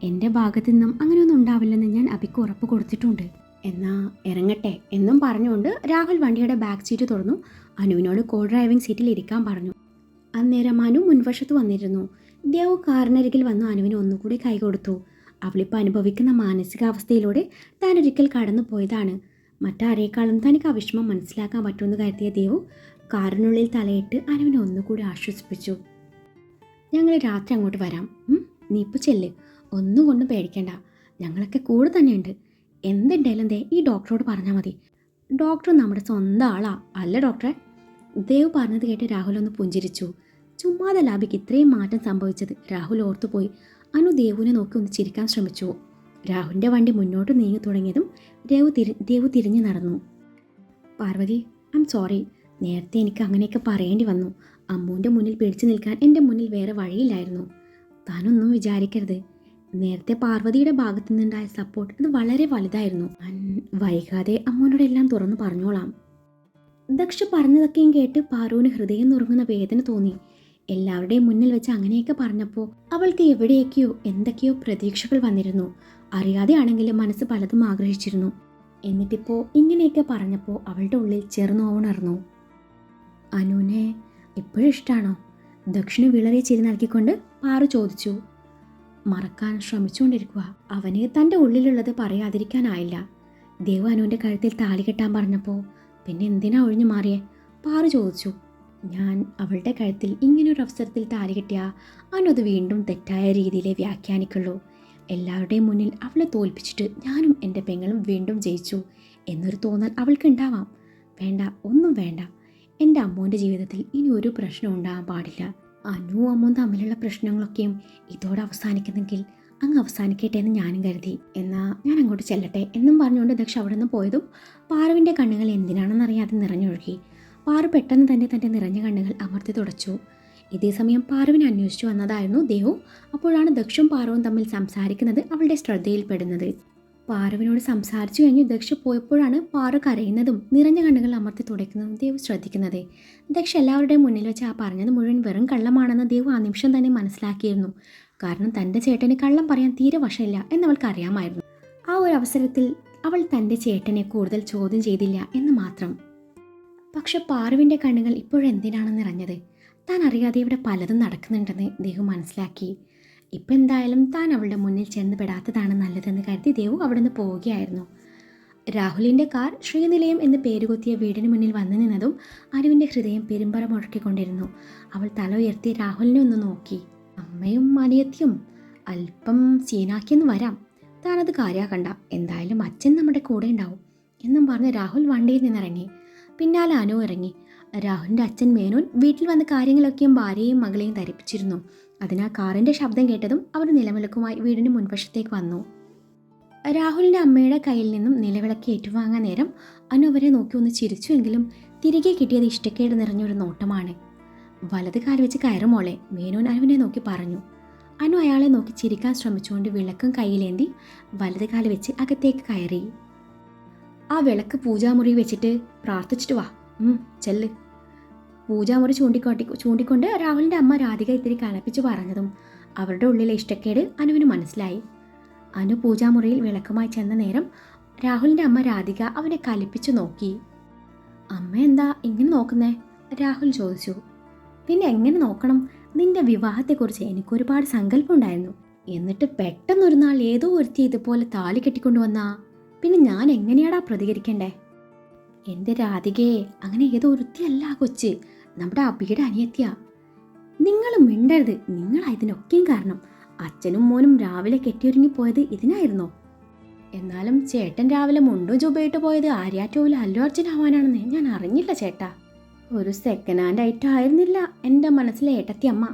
എൻ്റെ ഭാഗത്തു നിന്നും അങ്ങനെയൊന്നും ഉണ്ടാവില്ലെന്ന് ഞാൻ അബിക്ക് ഉറപ്പ് കൊടുത്തിട്ടുണ്ട്. എന്നാ ഇറങ്ങട്ടെ എന്നും പറഞ്ഞുകൊണ്ട് രാഹുൽ വണ്ടിയുടെ ബാക്ക് സീറ്റ് തുറന്നു. അനുവിനോട് കോ ഡ്രൈവിംഗ് സീറ്റിൽ ഇരിക്കാൻ പറഞ്ഞു. അന്നേരം അനു മുൻവശത്ത് വന്നിരുന്നു. ദേവു കാറിനരികിൽ വന്ന് അനുവിന് ഒന്നുകൂടി കൈ കൊടുത്തു. അവളിപ്പോൾ അനുഭവിക്കുന്ന മാനസികാവസ്ഥയിലൂടെ താൻ ഒരിക്കൽ കടന്നു പോയതാണ്. മറ്റാരേക്കാളും തനിക്ക് ആ വിഷമം മനസ്സിലാക്കാൻ പറ്റുമെന്ന് കരുതിയ ദേവു കാറിനുള്ളിൽ തലയിട്ട് അനുവിനെ ഒന്നുകൂടി ആശ്വസിപ്പിച്ചു. ഞങ്ങൾ രാത്രി അങ്ങോട്ട് വരാം. നീ ഇപ്പോൾ ചെല്ല്. ഒന്നും കൊണ്ടും പേടിക്കണ്ട. ഞങ്ങളൊക്കെ കൂടെ തന്നെയുണ്ട്. എന്തുണ്ടായാലും ഈ ഡോക്ടറോട് പറഞ്ഞാൽ മതി. ഡോക്ടർ നമ്മുടെ സ്വന്തം ആളാ അല്ല ഡോക്ടറെ? ദേവ് പറഞ്ഞത് കേട്ട് രാഹുൽ ഒന്ന് പുഞ്ചിരിച്ചു. ചുമ്മാതെ ലാബിക്ക് ഇത്രയും മാറ്റം സംഭവിച്ചത് രാഹുൽ ഓർത്തുപോയി. അനു ദേവുവിനെ നോക്കി ഒന്ന് ചിരിക്കാൻ ശ്രമിച്ചു. രാഹുലിൻ്റെ വണ്ടി മുന്നോട്ട് നീങ്ങി തുടങ്ങിയതും ദേവു തിരിഞ്ഞു നടന്നു. Parvathi, I am sorry. നേരത്തെ എനിക്ക് അങ്ങനെയൊക്കെ പറയേണ്ടി വന്നു. അമ്മുവിൻ്റെ മുന്നിൽ പിടിച്ചു നിൽക്കാൻ എൻ്റെ മുന്നിൽ വേറെ വഴിയില്ലായിരുന്നു. താനൊന്നും വിചാരിക്കരുത്. നേരത്തെ പാർവതിയുടെ ഭാഗത്തു നിന്നുണ്ടായ സപ്പോർട്ട് അത് വളരെ വലുതായിരുന്നു. ഞാൻ വൈകാതെ അമ്മുവിനോടെല്ലാം തുറന്നു പറഞ്ഞോളാം. ദക്ഷ പറഞ്ഞതൊക്കെയും കേട്ട് പാറുവിന് ഹൃദയം നുറുങ്ങുന്ന വേദന തോന്നി. എല്ലാവരുടെയും മുന്നിൽ വെച്ച് അങ്ങനെയൊക്കെ പറഞ്ഞപ്പോൾ അവൾക്ക് എവിടെയൊക്കെയോ എന്തൊക്കെയോ പ്രതീക്ഷകൾ വന്നിരുന്നു. അറിയാതെ ആണെങ്കിലും മനസ്സ് പലതും ആഗ്രഹിച്ചിരുന്നു. എന്നിട്ടിപ്പോൾ ഇങ്ങനെയൊക്കെ പറഞ്ഞപ്പോൾ അവളുടെ ഉള്ളിൽ ചെറുനോവുണർന്നു. അനുവിനെ ഇപ്പോഴും ഇഷ്ടമാണോ? ദക്ഷിന് വിളറിയ ചിരി നൽകിക്കൊണ്ട് പാറു ചോദിച്ചു. മറക്കാൻ ശ്രമിച്ചുകൊണ്ടിരിക്കുക. അവന് തൻ്റെ ഉള്ളിലുള്ളത് പറയാതിരിക്കാനായില്ല. ദേവു അനുവിൻ്റെ കഴുത്തിൽ താലി കെട്ടാൻ പറഞ്ഞപ്പോൾ പിന്നെ എന്തിനാ ഒഴിഞ്ഞു മാറിയേ? പാറു ചോദിച്ചു. ഞാൻ അവളുടെ കഴുത്തിൽ ഇങ്ങനൊരു അവസരത്തിൽ താലി കെട്ടിയാൽ അവനത് വീണ്ടും തെറ്റായ രീതിയിലേ വ്യാഖ്യാനിക്കുള്ളൂ. എല്ലാവരുടെയും മുന്നിൽ അവളെ തോൽപ്പിച്ചിട്ട് ഞാനും എൻ്റെ പെങ്ങളും വീണ്ടും ജയിച്ചു എന്നൊരു തോന്നൽ അവൾക്കുണ്ടാവാം. വേണ്ട, ഒന്നും വേണ്ട. എൻ്റെ അമ്മൂൻ്റെ ജീവിതത്തിൽ ഇനി ഒരു പ്രശ്നം ഉണ്ടാകാൻ പാടില്ല. അനുവും അമ്മുവും തമ്മിലുള്ള പ്രശ്നങ്ങളൊക്കെയും ഇതോടെ അവസാനിക്കുന്നെങ്കിൽ അങ്ങ് അവസാനിക്കട്ടെ എന്ന് ഞാനും കരുതി. എന്നാൽ ഞാൻ അങ്ങോട്ട് ചെല്ലട്ടെ എന്നും പറഞ്ഞുകൊണ്ട് ദക്ഷ അവിടെ നിന്ന് പോയതും പാറുവിൻ്റെ കണ്ണുകൾ എന്തിനാണെന്നറിയാതെ നിറഞ്ഞൊഴുകി. പാറു പെട്ടെന്ന് തന്നെ തൻ്റെ നിറഞ്ഞ കണ്ണുകൾ അമർത്തി തുടച്ചു. ഇതേ സമയം പാറുവിനെ അന്വേഷിച്ചു വന്നതായിരുന്നു ദേവു. അപ്പോഴാണ് ദക്ഷും പാറുവും തമ്മിൽ സംസാരിക്കുന്നത് അവളുടെ ശ്രദ്ധയിൽപ്പെടുന്നത്. പാറുവിനോട് സംസാരിച്ചു കഴിഞ്ഞ് ദക്ഷ പോയപ്പോഴാണ് പാറു കരയുന്നതും നിറഞ്ഞ കണ്ണുകൾ അമർത്തി തുടയ്ക്കുന്നതും ദേവു ശ്രദ്ധിക്കുന്നത്. ദക്ഷ എല്ലാവരുടെയും മുന്നിൽ വെച്ച് ആ പറഞ്ഞത് മുഴുവൻ വെറും കള്ളമാണെന്ന് ദേവു ആ നിമിഷം തന്നെ മനസ്സിലാക്കിയിരുന്നു. കാരണം തൻ്റെ ചേട്ടന് കള്ളം പറയാൻ തീരെ വശമില്ല എന്നവൾക്ക് അറിയാമായിരുന്നു. ആ ഒരു അവസരത്തിൽ അവൾ തൻ്റെ ചേട്ടനെ കൂടുതൽ ചോദ്യം ചെയ്തില്ല എന്ന് മാത്രം. പക്ഷെ പാറുവിൻ്റെ കണ്ണുകൾ ഇപ്പോഴെന്തിനാണ് നിറഞ്ഞത്? താൻ അറിയാതെ ഇവിടെ പലതും നടക്കുന്നുണ്ടെന്ന് ദേവു മനസ്സിലാക്കി. ഇപ്പം എന്തായാലും താൻ അവളുടെ മുന്നിൽ ചെന്ന് പെടാത്തതാണ് നല്ലതെന്ന് കരുതി ദേവു അവിടെ നിന്ന് പോവുകയായിരുന്നു. രാഹുലിൻ്റെ കാർ ശ്രീനിലയം എന്ന് പേരുകൊത്തിയ വീടിന് മുന്നിൽ വന്നു നിന്നതും അനുവിൻ്റെ ഹൃദയം പെരുമ്പറ മുഴക്കിക്കൊണ്ടിരുന്നു. അവൾ തല ഉയർത്തി രാഹുലിനെ ഒന്ന് നോക്കി. അമ്മയും അനിയത്തിയും അല്പം സീനാക്കിയെന്ന് വരാം. താനത് കാര്യാക്കണ്ട. എന്തായാലും അച്ഛൻ നമ്മുടെ കൂടെ ഉണ്ടാവും എന്നും പറഞ്ഞ് രാഹുൽ വണ്ടിയിൽ നിന്നിറങ്ങി. പിന്നാലെ അനു ഇറങ്ങി. രാഹുലിൻ്റെ അച്ഛൻ മേനോൻ വീട്ടിൽ വന്ന കാര്യങ്ങളൊക്കെയും ഭാര്യയും മകളെയും ധരിപ്പിച്ചിരുന്നു. അതിനാൽ കാറിൻ്റെ ശബ്ദം കേട്ടതും അവർ നിലവിളക്കുമായി വീടിന് മുൻവശത്തേക്ക് വന്നു. രാഹുലിൻ്റെ അമ്മയുടെ കയ്യിൽ നിന്നും നിലവിളക്ക് ഏറ്റുവാങ്ങാൻ നേരം അനു അവരെ നോക്കി ഒന്ന് ചിരിച്ചുവെങ്കിലും തിരികെ കിട്ടിയത് ഇഷ്ടക്കേട് നിറഞ്ഞൊരു നോട്ടമാണ്. വലത് കാൽ വെച്ച് കയറുമോളെ, മേനോൻ അനുവിനെ നോക്കി പറഞ്ഞു. അനു അയാളെ നോക്കി ചിരിക്കാൻ ശ്രമിച്ചുകൊണ്ട് വിളക്കും കയ്യിലേന്തി വലത് കാൽ വെച്ച് അകത്തേക്ക് കയറി. ആ വിളക്ക് പൂജാമുറി വെച്ചിട്ട് പ്രാർത്ഥിച്ചിട്ട് വാ. ചെല്ല്. പൂജാമുറി ചൂണ്ടിക്കൊണ്ട് രാഹുലിൻ്റെ അമ്മ രാധിക ഇത്തിരി കനപ്പിച്ച് പറഞ്ഞതും അവരുടെ ഉള്ളിലെ ഇഷ്ടക്കേട് അനുവിന് മനസ്സിലായി. അനു പൂജാമുറിയിൽ വിളക്കുമായി ചെന്ന നേരം രാഹുലിൻ്റെ അമ്മ രാധിക അവനെ കലിപ്പിച്ചു നോക്കി. അമ്മ എന്താ ഇങ്ങനെ നോക്കുന്നേ? രാഹുൽ ചോദിച്ചു. പിന്നെ എങ്ങനെ നോക്കണം? നിന്റെ വിവാഹത്തെക്കുറിച്ച് എനിക്കൊരുപാട് സങ്കല്പം ഉണ്ടായിരുന്നു. എന്നിട്ട് പെട്ടെന്നൊരു നാൾ ഏതോ ഒരുത്തി ഇതുപോലെ താലി കെട്ടിക്കൊണ്ടുവന്നാ പിന്നെ ഞാൻ എങ്ങനെയാടാ പ്രതികരിക്കണ്ടേ? എന്റെ രാധികയെ, അങ്ങനെ ഏതോ ഒരുത്തിയല്ല ആ കൊച്ച്, നമ്മുടെ അബിയുടെ അനിയത്തിയാ. നിങ്ങൾ മിണ്ടരുത്, നിങ്ങളാ ഇതിനൊക്കെയും കാരണം. അച്ഛനും മോനും രാവിലെ കെട്ടിയൊരുങ്ങിപ്പോയത് ഇതിനായിരുന്നോ? എന്നാലും ചേട്ടൻ രാവിലെ മുണ്ടും ചുബയിട്ട് പോയത് ആര്യാറ്റോവിൽ അല്ലു അർജുൻ ആവാനാണെന്ന് ഞാൻ അറിഞ്ഞില്ല ചേട്ടാ. ഒരു സെക്കൻഡ് ഹാൻഡ് ഐറ്റം ആയിരുന്നില്ല എൻ്റെ മനസ്സിലെ ഏട്ടത്തി അമ്മ.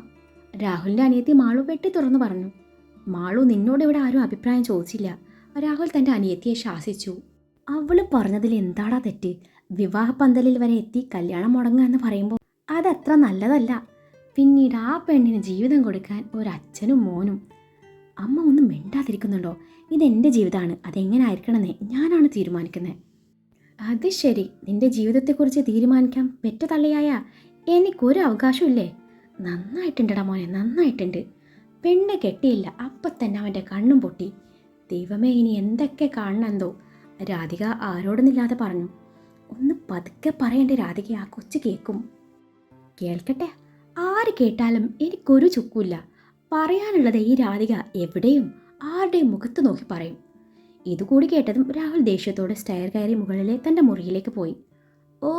രാഹുലിൻ്റെ അനിയത്തി മാളു വെട്ടി തുറന്നു പറഞ്ഞു. മാളു, നിന്നോട് ഇവിടെ ആരും അഭിപ്രായം ചോദിച്ചില്ല. രാഹുൽ തൻ്റെ അനിയത്തിയെ ശാസിച്ചു. അവള് പറഞ്ഞതിൽ എന്താടാ തെറ്റ്? വിവാഹ പന്തലിൽ വരെ എത്തി കല്യാണം മുടങ്ങുക എന്ന് പറയുമ്പോൾ അതത്ര നല്ലതല്ല. പിന്നീട് ആ പെണ്ണിന് ജീവിതം കൊടുക്കാൻ ഒരച്ഛനും മോനും. അമ്മ ഒന്നും മിണ്ടാതിരിക്കുന്നുണ്ടോ? ഇതെൻ്റെ ജീവിതമാണ്, അതെങ്ങനെ ആയിരിക്കണമെന്നേ ഞാനാണ് തീരുമാനിക്കുന്നത്. അത് ശരി, നിന്റെ ജീവിതത്തെക്കുറിച്ച് തീരുമാനിക്കാൻ പെറ്റ തള്ളയായ എനിക്കൊരു അവകാശമില്ലേ? നന്നായിട്ടുണ്ടടാ മോനെ, നന്നായിട്ടുണ്ട്. പെണ്ണ് കെട്ടിയില്ല, അപ്പം തന്നെ അവൻ്റെ കണ്ണും പൊട്ടി. ദൈവമേ, ഇനി എന്തൊക്കെ കാണണമെന്തോ. രാധിക ആരോടൊന്നില്ലാതെ പറഞ്ഞു. ഒന്ന് പതുക്കെ പറയണ്ടേ രാധിക, ആ കൊച്ചു കേൾക്കും. കേൾക്കട്ടെ, ആര് കേട്ടാലും എനിക്കൊരു ചുക്കുമില്ല. പറയാനുള്ളത് ഈ രാധിക എവിടെയും ആരുടെയും മുഖത്ത് നോക്കി പറയും. ഇതുകൂടി കേട്ടതും രാഹുൽ ദേഷ്യത്തോടെ സ്റ്റെയർ കയറി മുകളിലെ തൻ്റെ മുറിയിലേക്ക് പോയി. ഓ,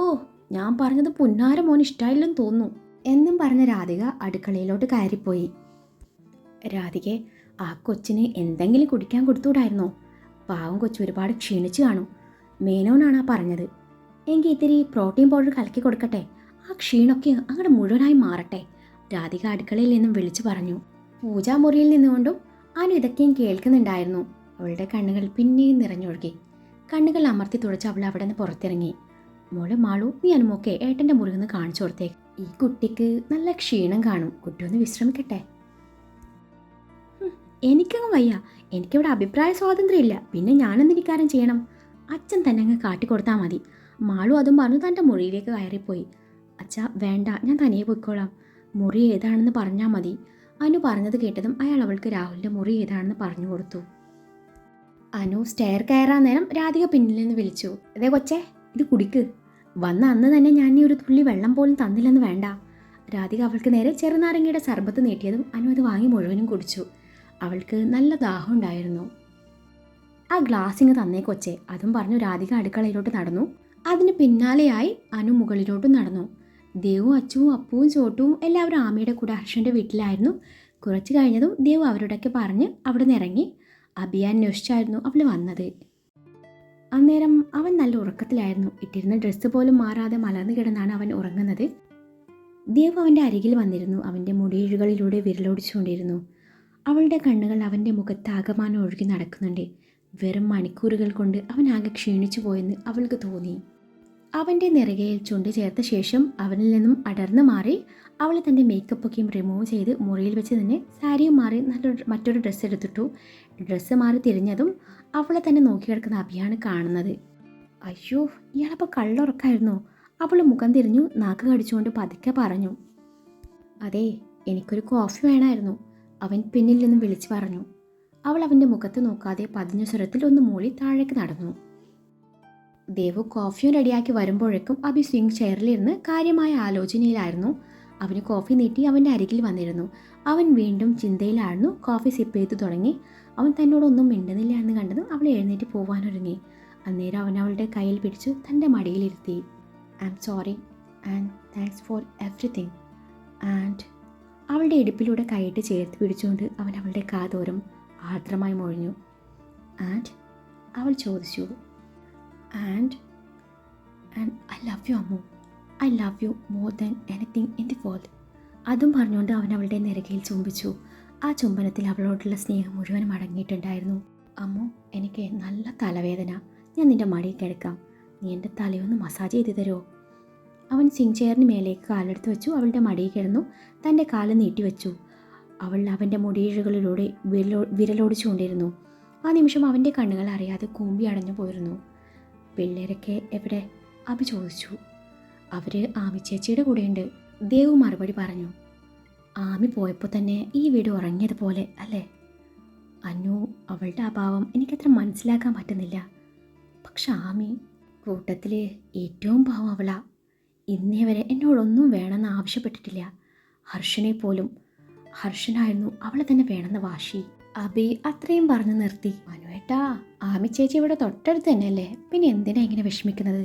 ഞാൻ പറഞ്ഞത് പുന്നാര മോൻ ഇഷ്ടമായില്ലെന്ന് തോന്നുന്നു എന്നും പറഞ്ഞ രാധിക അടുക്കളയിലോട്ട് കയറിപ്പോയി. രാധികെ, ആ കൊച്ചിന് എന്തെങ്കിലും കുടിക്കാൻ കൊടുത്തുകൂടായിരുന്നോ? പാവം കൊച്ചു ഒരുപാട് ക്ഷീണിച്ചു കാണും. മേനോനാണ് ആ പറഞ്ഞത്. എങ്കിൽ ഇത്തിരി പ്രോട്ടീൻ പൗഡർ കലക്കി കൊടുക്കട്ടെ, ആ ക്ഷീണമൊക്കെ അങ്ങോട്ട് മുഴുവനായി മാറട്ടെ, രാധിക അടുക്കളയിൽ നിന്നും വിളിച്ചു പറഞ്ഞു. പൂജാമുറിയിൽ നിന്നുകൊണ്ടും അനു ഇതൊക്കെയും കേൾക്കുന്നുണ്ടായിരുന്നു. അവളുടെ കണ്ണുകൾ പിന്നെയും നിറഞ്ഞൊഴുകി. കണ്ണുകൾ അമർത്തി തുടച്ച് അവൾ അവിടെ നിന്ന് പുറത്തിറങ്ങി. മോളെ മാളു, നീ അനുമൊക്കെ ഏട്ടൻ്റെ മുറിയിൽ നിന്ന് കാണിച്ചു കൊടുത്തേക്ക്. ഈ കുട്ടിക്ക് നല്ല ക്ഷീണം കാണും, കുട്ടി ഒന്ന് വിശ്രമിക്കട്ടെ. എനിക്കങ്ങ് വയ്യ, എനിക്കിവിടെ അഭിപ്രായ സ്വാതന്ത്ര്യം ഇല്ല. പിന്നെ ഞാനെന്തിനിക്കാരം ചെയ്യണം? അച്ഛൻ തന്നെ അങ്ങ് കാട്ടിക്കൊടുത്താൽ മതി. മാളു അതും പറഞ്ഞു തൻ്റെ മുറിയിലേക്ക് കയറിപ്പോയി. അച്ഛാ വേണ്ട, ഞാൻ തനിയെ പോയിക്കോളാം. മുറി ഏതാണെന്ന് പറഞ്ഞാൽ മതി. അനു പറഞ്ഞത് കേട്ടതും അയാൾ അവൾക്ക് രാഹുലിൻ്റെ മുറി ഏതാണെന്ന് പറഞ്ഞു കൊടുത്തു. അനു സ്റ്റെയർ കയറാൻ നേരം രാധിക പിന്നിൽ നിന്ന് വിളിച്ചു. അതേ കൊച്ചേ, ഇത് കുടിക്ക്. വന്ന അന്ന് തന്നെ ഞാൻ ഈ ഒരു തുള്ളി വെള്ളം പോലും തന്നില്ലെന്ന് വേണ്ട. രാധിക അവൾക്ക് നേരെ ചെറുനാരങ്ങയുടെ സർബത്ത് നീട്ടിയതും അനു അത് വാങ്ങി മുഴുവനും കുടിച്ചു. അവൾക്ക് നല്ല ദാഹം ഉണ്ടായിരുന്നു. ആ ഗ്ലാസ്സിങ് തന്നേ കൊച്ചേ, അതും പറഞ്ഞു രാധിക അടുക്കളയിലോട്ട് നടന്നു. അതിന് പിന്നാലെയായി അനു മുകളിലോട്ടും നടന്നു. ദേവും അച്ചുവും അപ്പുവും ചോട്ടുവും എല്ലാവരും ആമിയുടെ കൂടെ ഹർഷൻ്റെ വീട്ടിലായിരുന്നു. കുറച്ച് കഴിഞ്ഞതും ദേവ് അവരോടൊക്കെ പറഞ്ഞ് അവിടെ നിന്ന് ഇറങ്ങി. അഭിയെ അന്വേഷിച്ചായിരുന്നു അവൾ വന്നത്. അന്നേരം അവൻ നല്ല ഉറക്കത്തിലായിരുന്നു. ഇട്ടിരുന്ന ഡ്രസ്സ് പോലും മാറാതെ മലർന്നു കിടന്നാണ് അവൻ ഉറങ്ങുന്നത്. ദേവ് അവൻ്റെ അരികിൽ വന്നിരുന്നു. അവൻ്റെ മുടിയിഴകളിലൂടെ വിരലോടിച്ചുകൊണ്ടിരുന്നു. അവളുടെ കണ്ണുകൾ അവൻ്റെ മുഖത്ത് ആകമാനം ഒഴുകി നടക്കുന്നുണ്ട്. വെറും മണിക്കൂറുകൾ കൊണ്ട് അവൻ ആകെ ക്ഷീണിച്ചു പോയെന്ന് അവൾക്ക് തോന്നി. അവൻ്റെ നെറുകയിൽ ചുണ്ട് ചേർത്ത ശേഷം അവനിൽ നിന്നും അടർന്നു മാറി അവൾ തൻ്റെ മേക്കപ്പൊക്കെയും റിമൂവ് ചെയ്ത് മുറിയിൽ വെച്ച് തന്നെ സാരിയും മാറി മറ്റൊരു ഡ്രസ്സ് എടുത്തിട്ടു. ഡ്രസ്സ് മാറി തിരിഞ്ഞതും അവളെ തന്നെ നോക്കി കിടക്കുന്ന അഭിയാണ് കാണുന്നത്. അയ്യോ, ഇയാളപ്പോൾ കള്ളുറക്കായിരുന്നോ? അവൾ മുഖം തിരിഞ്ഞു നാക്ക് കടിച്ചുകൊണ്ട് പതുക്കെ പറഞ്ഞു. അതെ, എനിക്കൊരു കോഫി വേണമായിരുന്നു, അവൻ പിന്നിൽ നിന്നും വിളിച്ചു പറഞ്ഞു. അവൾ അവൻ്റെ മുഖത്ത് നോക്കാതെ പതിഞ്ഞ സ്വരത്തിൽ ഒന്ന് മൂളി താഴേക്ക് നടന്നു. ദേവു കോഫിയും റെഡിയാക്കി വരുമ്പോഴേക്കും അഭി സ്വിംഗ് ചെയറിലിരുന്ന് കാര്യമായ ആലോചനയിലായിരുന്നു. അവന് കോഫി നീട്ടി അവൻ്റെ അരികിൽ വന്നിരുന്നു. അവൻ വീണ്ടും ചിന്തയിലായിരുന്നു. കോഫി സിപ്പ് ചെയ്തു തുടങ്ങി. അവൻ തന്നോടൊന്നും മിണ്ടുന്നില്ല എന്ന് കണ്ടതും അവൾ എഴുന്നേറ്റ് പോവാനൊരുങ്ങി. അന്നേരം അവൻ അവളുടെ കയ്യിൽ പിടിച്ചു തൻ്റെ മടിയിലിരുത്തി. I am sorry and thanks for everything. And അവളുടെ ഇടുപ്പിലൂടെ കൈയിട്ട് ചേർത്ത് പിടിച്ചുകൊണ്ട് അവൻ അവളുടെ കാതോരം ആർദ്രമായി മൊഴിഞ്ഞു. ആൻഡ് അവൾ ചോദിച്ചു, and I love you Ammu, I love you more than anything in the world. അതും പറഞ്ഞുകൊണ്ട് അവൻ അവളുടെ നെറുകയിൽ ചുംബിച്ചു. ആ ചുംബനത്തിൽ അവളോടുള്ള സ്നേഹം മുഴുവനും അടങ്ങിയിട്ടുണ്ടായിരുന്നു. അമ്മു, എനിക്ക് നല്ല തലവേദന, ഞാൻ നിൻ്റെ മടിയിൽ കിടക്കാം, നീ എൻ്റെ തലയൊന്ന് മസാജ് ചെയ്ത് തരുമോ? അവൻ സിങ് ചെയറിന് മേലേക്ക് കാലെടുത്ത് വെച്ചു. അവളുടെ മടിയിൽ കിടന്നു തൻ്റെ കാല് നീട്ടിവെച്ചു. അവൾ അവൻ്റെ മുടിയിഴകളിലൂടെ വിരലോടിച്ചുകൊണ്ടിരുന്നു. ആ നിമിഷം അവൻ്റെ കണ്ണുകൾ അറിയാതെ കൂമ്പി അടഞ്ഞു പോയിരുന്നു. പിള്ളേരൊക്കെ എവിടെ? അഭി ചോദിച്ചു. അവർ ആമി ചേച്ചിയുടെ കൂടെയുണ്ട്, ദേവു മറുപടി പറഞ്ഞു. ആമി പോയപ്പോൾ തന്നെ ഈ വീട് ഉറങ്ങിയതുപോലെ അല്ലേ? അനു, അവളുടെ അഭാവം എനിക്കത്ര മനസ്സിലാക്കാൻ പറ്റുന്നില്ല. പക്ഷെ ആമി കൂട്ടത്തിൽ ഏറ്റവും പാവം അവളാ. ഇന്നേ വരെ എന്നോടൊന്നും വേണമെന്ന് ആവശ്യപ്പെട്ടിട്ടില്ല. ഹർഷനെ പോലും. ഹർഷനായിരുന്നു അവളെ തന്നെ വേണമെന്ന് വാശി. അബി അത്രയും പറഞ്ഞു നിർത്തി. മനുവേട്ടാ, ആമി ചേച്ചി ഇവിടെ തൊട്ടടുത്ത് തന്നെയല്ലേ, പിന്നെ എന്തിനാ ഇങ്ങനെ വിഷമിക്കുന്നത്?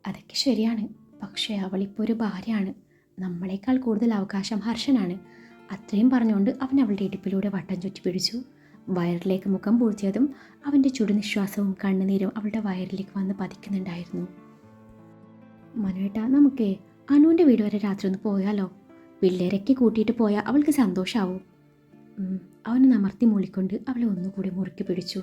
അതൊക്കെ ശരിയാണ്, പക്ഷേ അവളിപ്പോൾ ഒരു ഭാര്യയാണ്. നമ്മളെക്കാൾ കൂടുതൽ അവകാശം ഹർഷനാണ്. അത്രയും പറഞ്ഞുകൊണ്ട് അവൻ അവളുടെ ഇടുപ്പിലൂടെ വട്ടം ചുറ്റി പിടിച്ചു. വയറിലേക്ക് മുഖം പൂഴ്ത്തിയതും അവൻ്റെ ചുടുനിശ്വാസവും കണ്ണുനീരും അവളുടെ വയറിലേക്ക് വന്ന് പതിക്കുന്നുണ്ടായിരുന്നു. മനുവേട്ടാ, നമുക്കേ അനുവിൻ്റെ വീട് വരെ രാത്രി ഒന്ന് പോയാലോ? പിള്ളേരൊക്കെ കൂട്ടിയിട്ട് പോയാൽ അവൾക്ക് സന്തോഷമാവും. അവന് നമർത്തി മൂളിക്കൊണ്ട് അവളെ ഒന്നുകൂടി മുറുക്കി പിടിച്ചു.